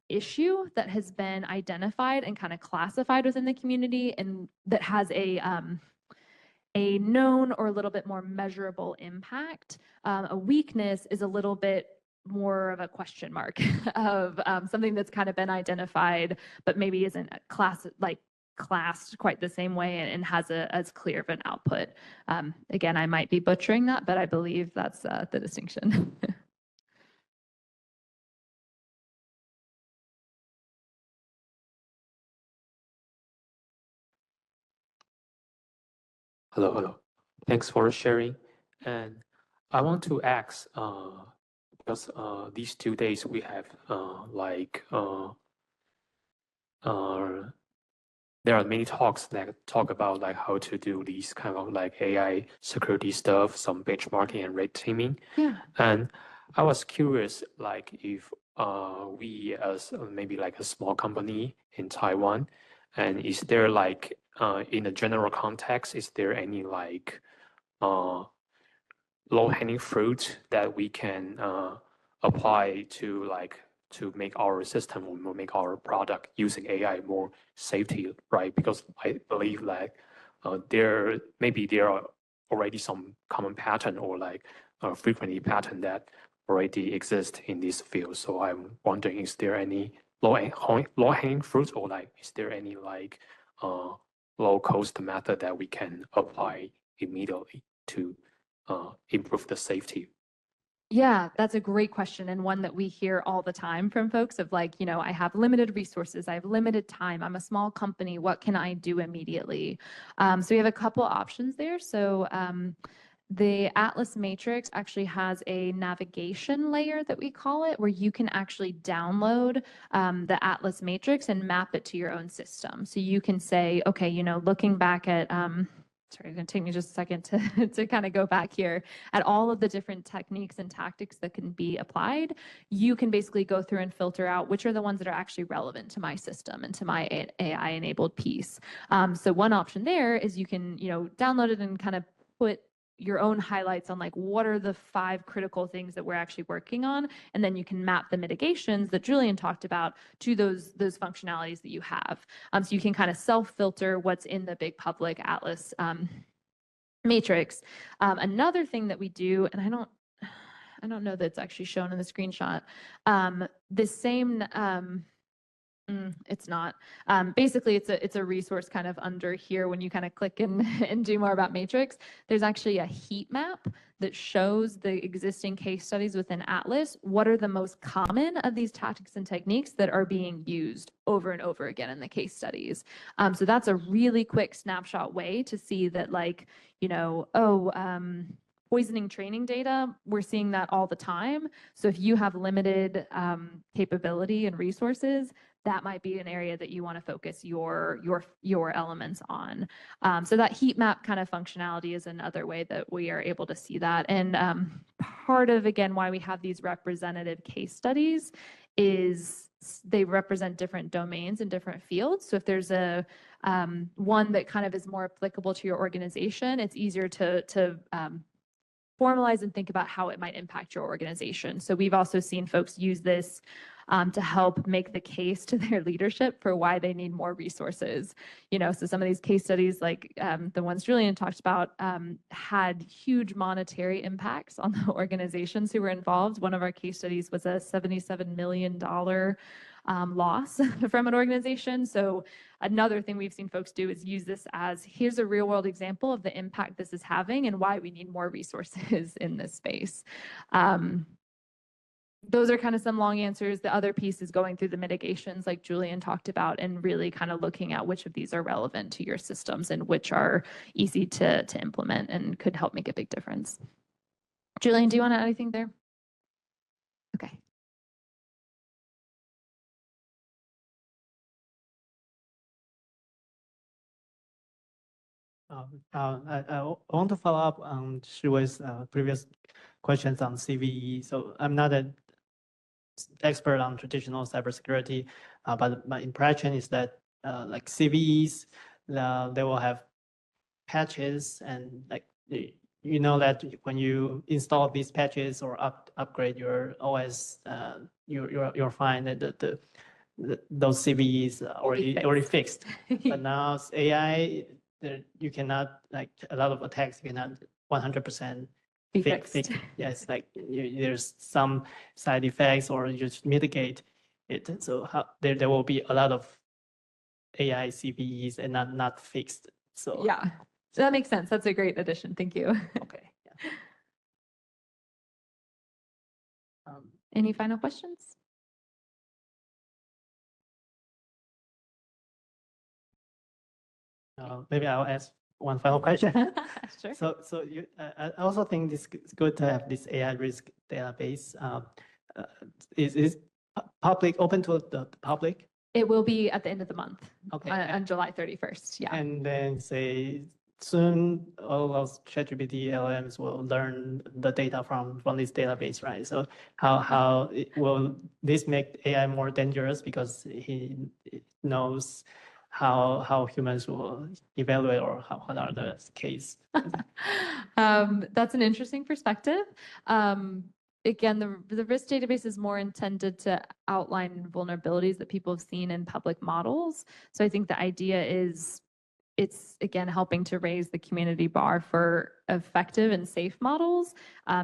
issue that has been identified and kind of classified within the community and that has a known or a little bit more measurable impact. A weakness is a little bit more of a question mark of something that's kind of been identified, but maybe isn't classed quite the same way and has as clear of an output. Again, I might be butchering that, but I believe that's the distinction. Hello. Thanks for sharing. And I want to ask, because these 2 days we have there are many talks that talk about like how to do these kind of like AI security stuff, some benchmarking and red teaming. Yeah. And I was curious, like if we as maybe like a small company in Taiwan, and is there like in a general context, is there any like low-hanging fruit that we can apply to like to make our system or make our product using AI more safety, right? Because I believe like there are already some common pattern or like frequently pattern that already exist in this field. So I'm wondering, is there any low-hanging fruit, or like is there any like low-cost method that we can apply immediately to improve the safety? Yeah, that's a great question, and one that we hear all the time from folks of like, you know, I have limited resources, I have limited time, I'm a small company, what can I do immediately? So we have a couple options there. So the Atlas Matrix actually has a navigation layer that we call it, where you can actually download the Atlas Matrix and map it to your own system. So you can say, okay, you know, looking back at sorry, it's going to take me just a second to kind of go back here at all of the different techniques and tactics that can be applied. You can basically go through and filter out which are the ones that are actually relevant to my system and to my AI enabled piece. So one option there is you can, you know, download it and kind of put your own highlights on like what are the 5 critical things that we're actually working on, and then you can map the mitigations that Julian talked about to those functionalities that you have. So you can kind of self-filter what's in the big public Atlas matrix. Another thing that we do, and I don't know that it's actually shown in the screenshot, the same it's not. Basically, it's a resource kind of under here when you kind of click and do more about Matrix. There's actually a heat map that shows the existing case studies within Atlas. What are the most common of these tactics and techniques that are being used over and over again in the case studies? So that's a really quick snapshot way to see that, like, you know, poisoning training data, we're seeing that all the time. So if you have limited capability and resources, that might be an area that you want to focus your elements on. So that heat map kind of functionality is another way that we are able to see that. And part of, again, why we have these representative case studies is they represent different domains and different fields. So if there's a one that kind of is more applicable to your organization, it's easier to formalize and think about how it might impact your organization. So we've also seen folks use this to help make the case to their leadership for why they need more resources. You know, so some of these case studies, like the ones Julian talked about, had huge monetary impacts on the organizations who were involved. One of our case studies was a $77 million loss from an organization. So another thing we've seen folks do is use this as, here's a real world example of the impact this is having and why we need more resources in this space. Those are kind of some long answers. The other piece is going through the mitigations like Julian talked about and really kind of looking at which of these are relevant to your systems and which are easy to implement and could help make a big difference. Julian, do you want to add anything there? Okay. I want to follow up on Shui's previous questions on CVE. So I'm not an expert on traditional cybersecurity, but my impression is that like CVEs, they will have patches, and like you know that when you install these patches or upgrade your OS, you're fine that those CVEs already fixed. But now it's AI, you cannot, like a lot of attacks, you cannot 100% fix. Yes, like there's some side effects or you just mitigate it. So there will be a lot of AI CVEs and not fixed. So yeah, so that makes sense. That's a great addition. Thank you. Okay. Yeah. Any final questions? Maybe I'll ask one final question. Sure. So I also think it's good to have this AI risk database. Is public, open to the public? It will be at the end of the month, Okay. on July 31st. Yeah. And then say soon all of ChatGPT LLMs will learn the data from this database, right? So will this make AI more dangerous because he knows how humans will evaluate or what are the case? That's an interesting perspective. Again, the risk database is more intended to outline vulnerabilities that people have seen in public models. So I think the idea is it's, again, helping to raise the community bar for effective and safe models.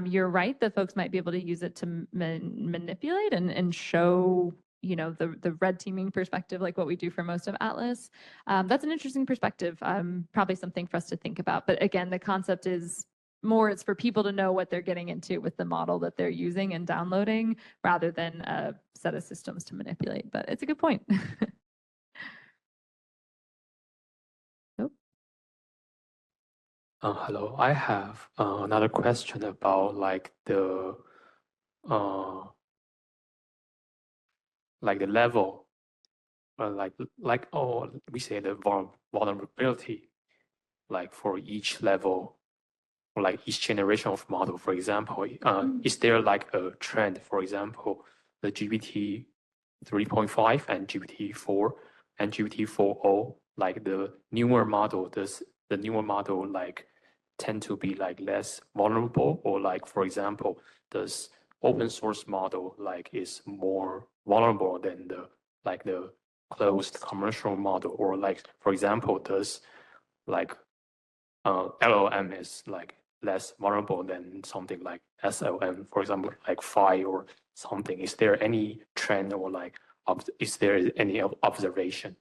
You're right that folks might be able to use it to manipulate and show, you know, the red teaming perspective, like what we do for most of Atlas. That's an interesting perspective, probably something for us to think about. But again, the concept is more it's for people to know what they're getting into with the model that they're using and downloading rather than a set of systems to manipulate. But it's a good point. Hello, I have another question about like the level, or we say the vulnerability, like for each level, or like each generation of model. For example, is there like a trend? For example, the GPT 3.5 and GPT-4 and GPT-4o, like the newer model, does the newer model like tend to be like less vulnerable, or like, for example, does open source model like is more vulnerable than the closed commercial model, or like, for example, does like LLM is like less vulnerable than something like SLM, for example, like Phi or something? Is there any trend, or like is there any observation?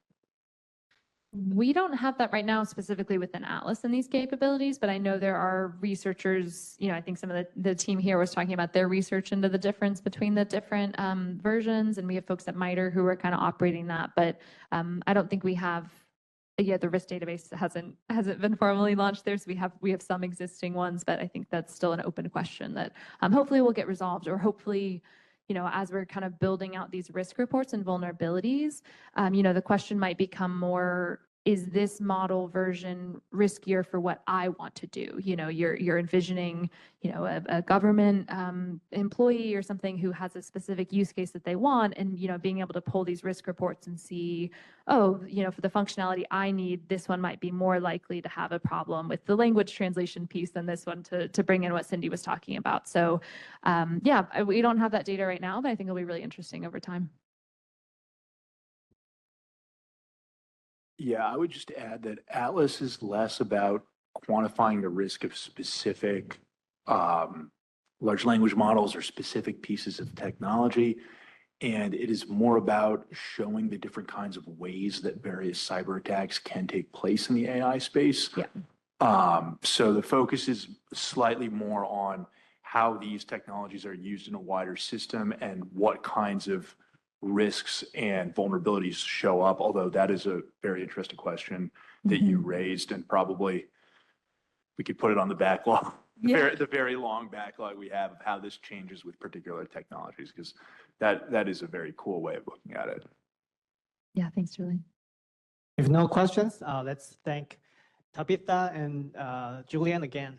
We don't have that right now specifically within Atlas and these capabilities, but I know there are researchers, you know, I think some of the team here was talking about their research into the difference between the different versions, and we have folks at MITRE who are kind of operating that, but I don't think we have, the risk database hasn't been formally launched there, so we have some existing ones, but I think that's still an open question that hopefully will get resolved, or hopefully, you know, as we're kind of building out these risk reports and vulnerabilities, you know, the question might become more, is this model version riskier for what I want to do? You know, you're envisioning, you know, a government employee or something who has a specific use case that they want, and, you know, being able to pull these risk reports and see, oh, you know, for the functionality I need, this one might be more likely to have a problem with the language translation piece than this one, to bring in what Cindy was talking about. So yeah, we don't have that data right now, but I think it'll be really interesting over time. Yeah, I would just add that Atlas is less about quantifying the risk of specific large language models or specific pieces of technology. And it is more about showing the different kinds of ways that various cyber attacks can take place in the AI space. Yeah. So the focus is slightly more on how these technologies are used in a wider system and what kinds of risks and vulnerabilities show up, although that is a very interesting question that you raised, and probably we could put it on the backlog, the very long backlog we have of how this changes with particular technologies, because that is a very cool way of looking at it. Yeah, thanks, Julian. If no questions, let's thank Tabitha and Julian again.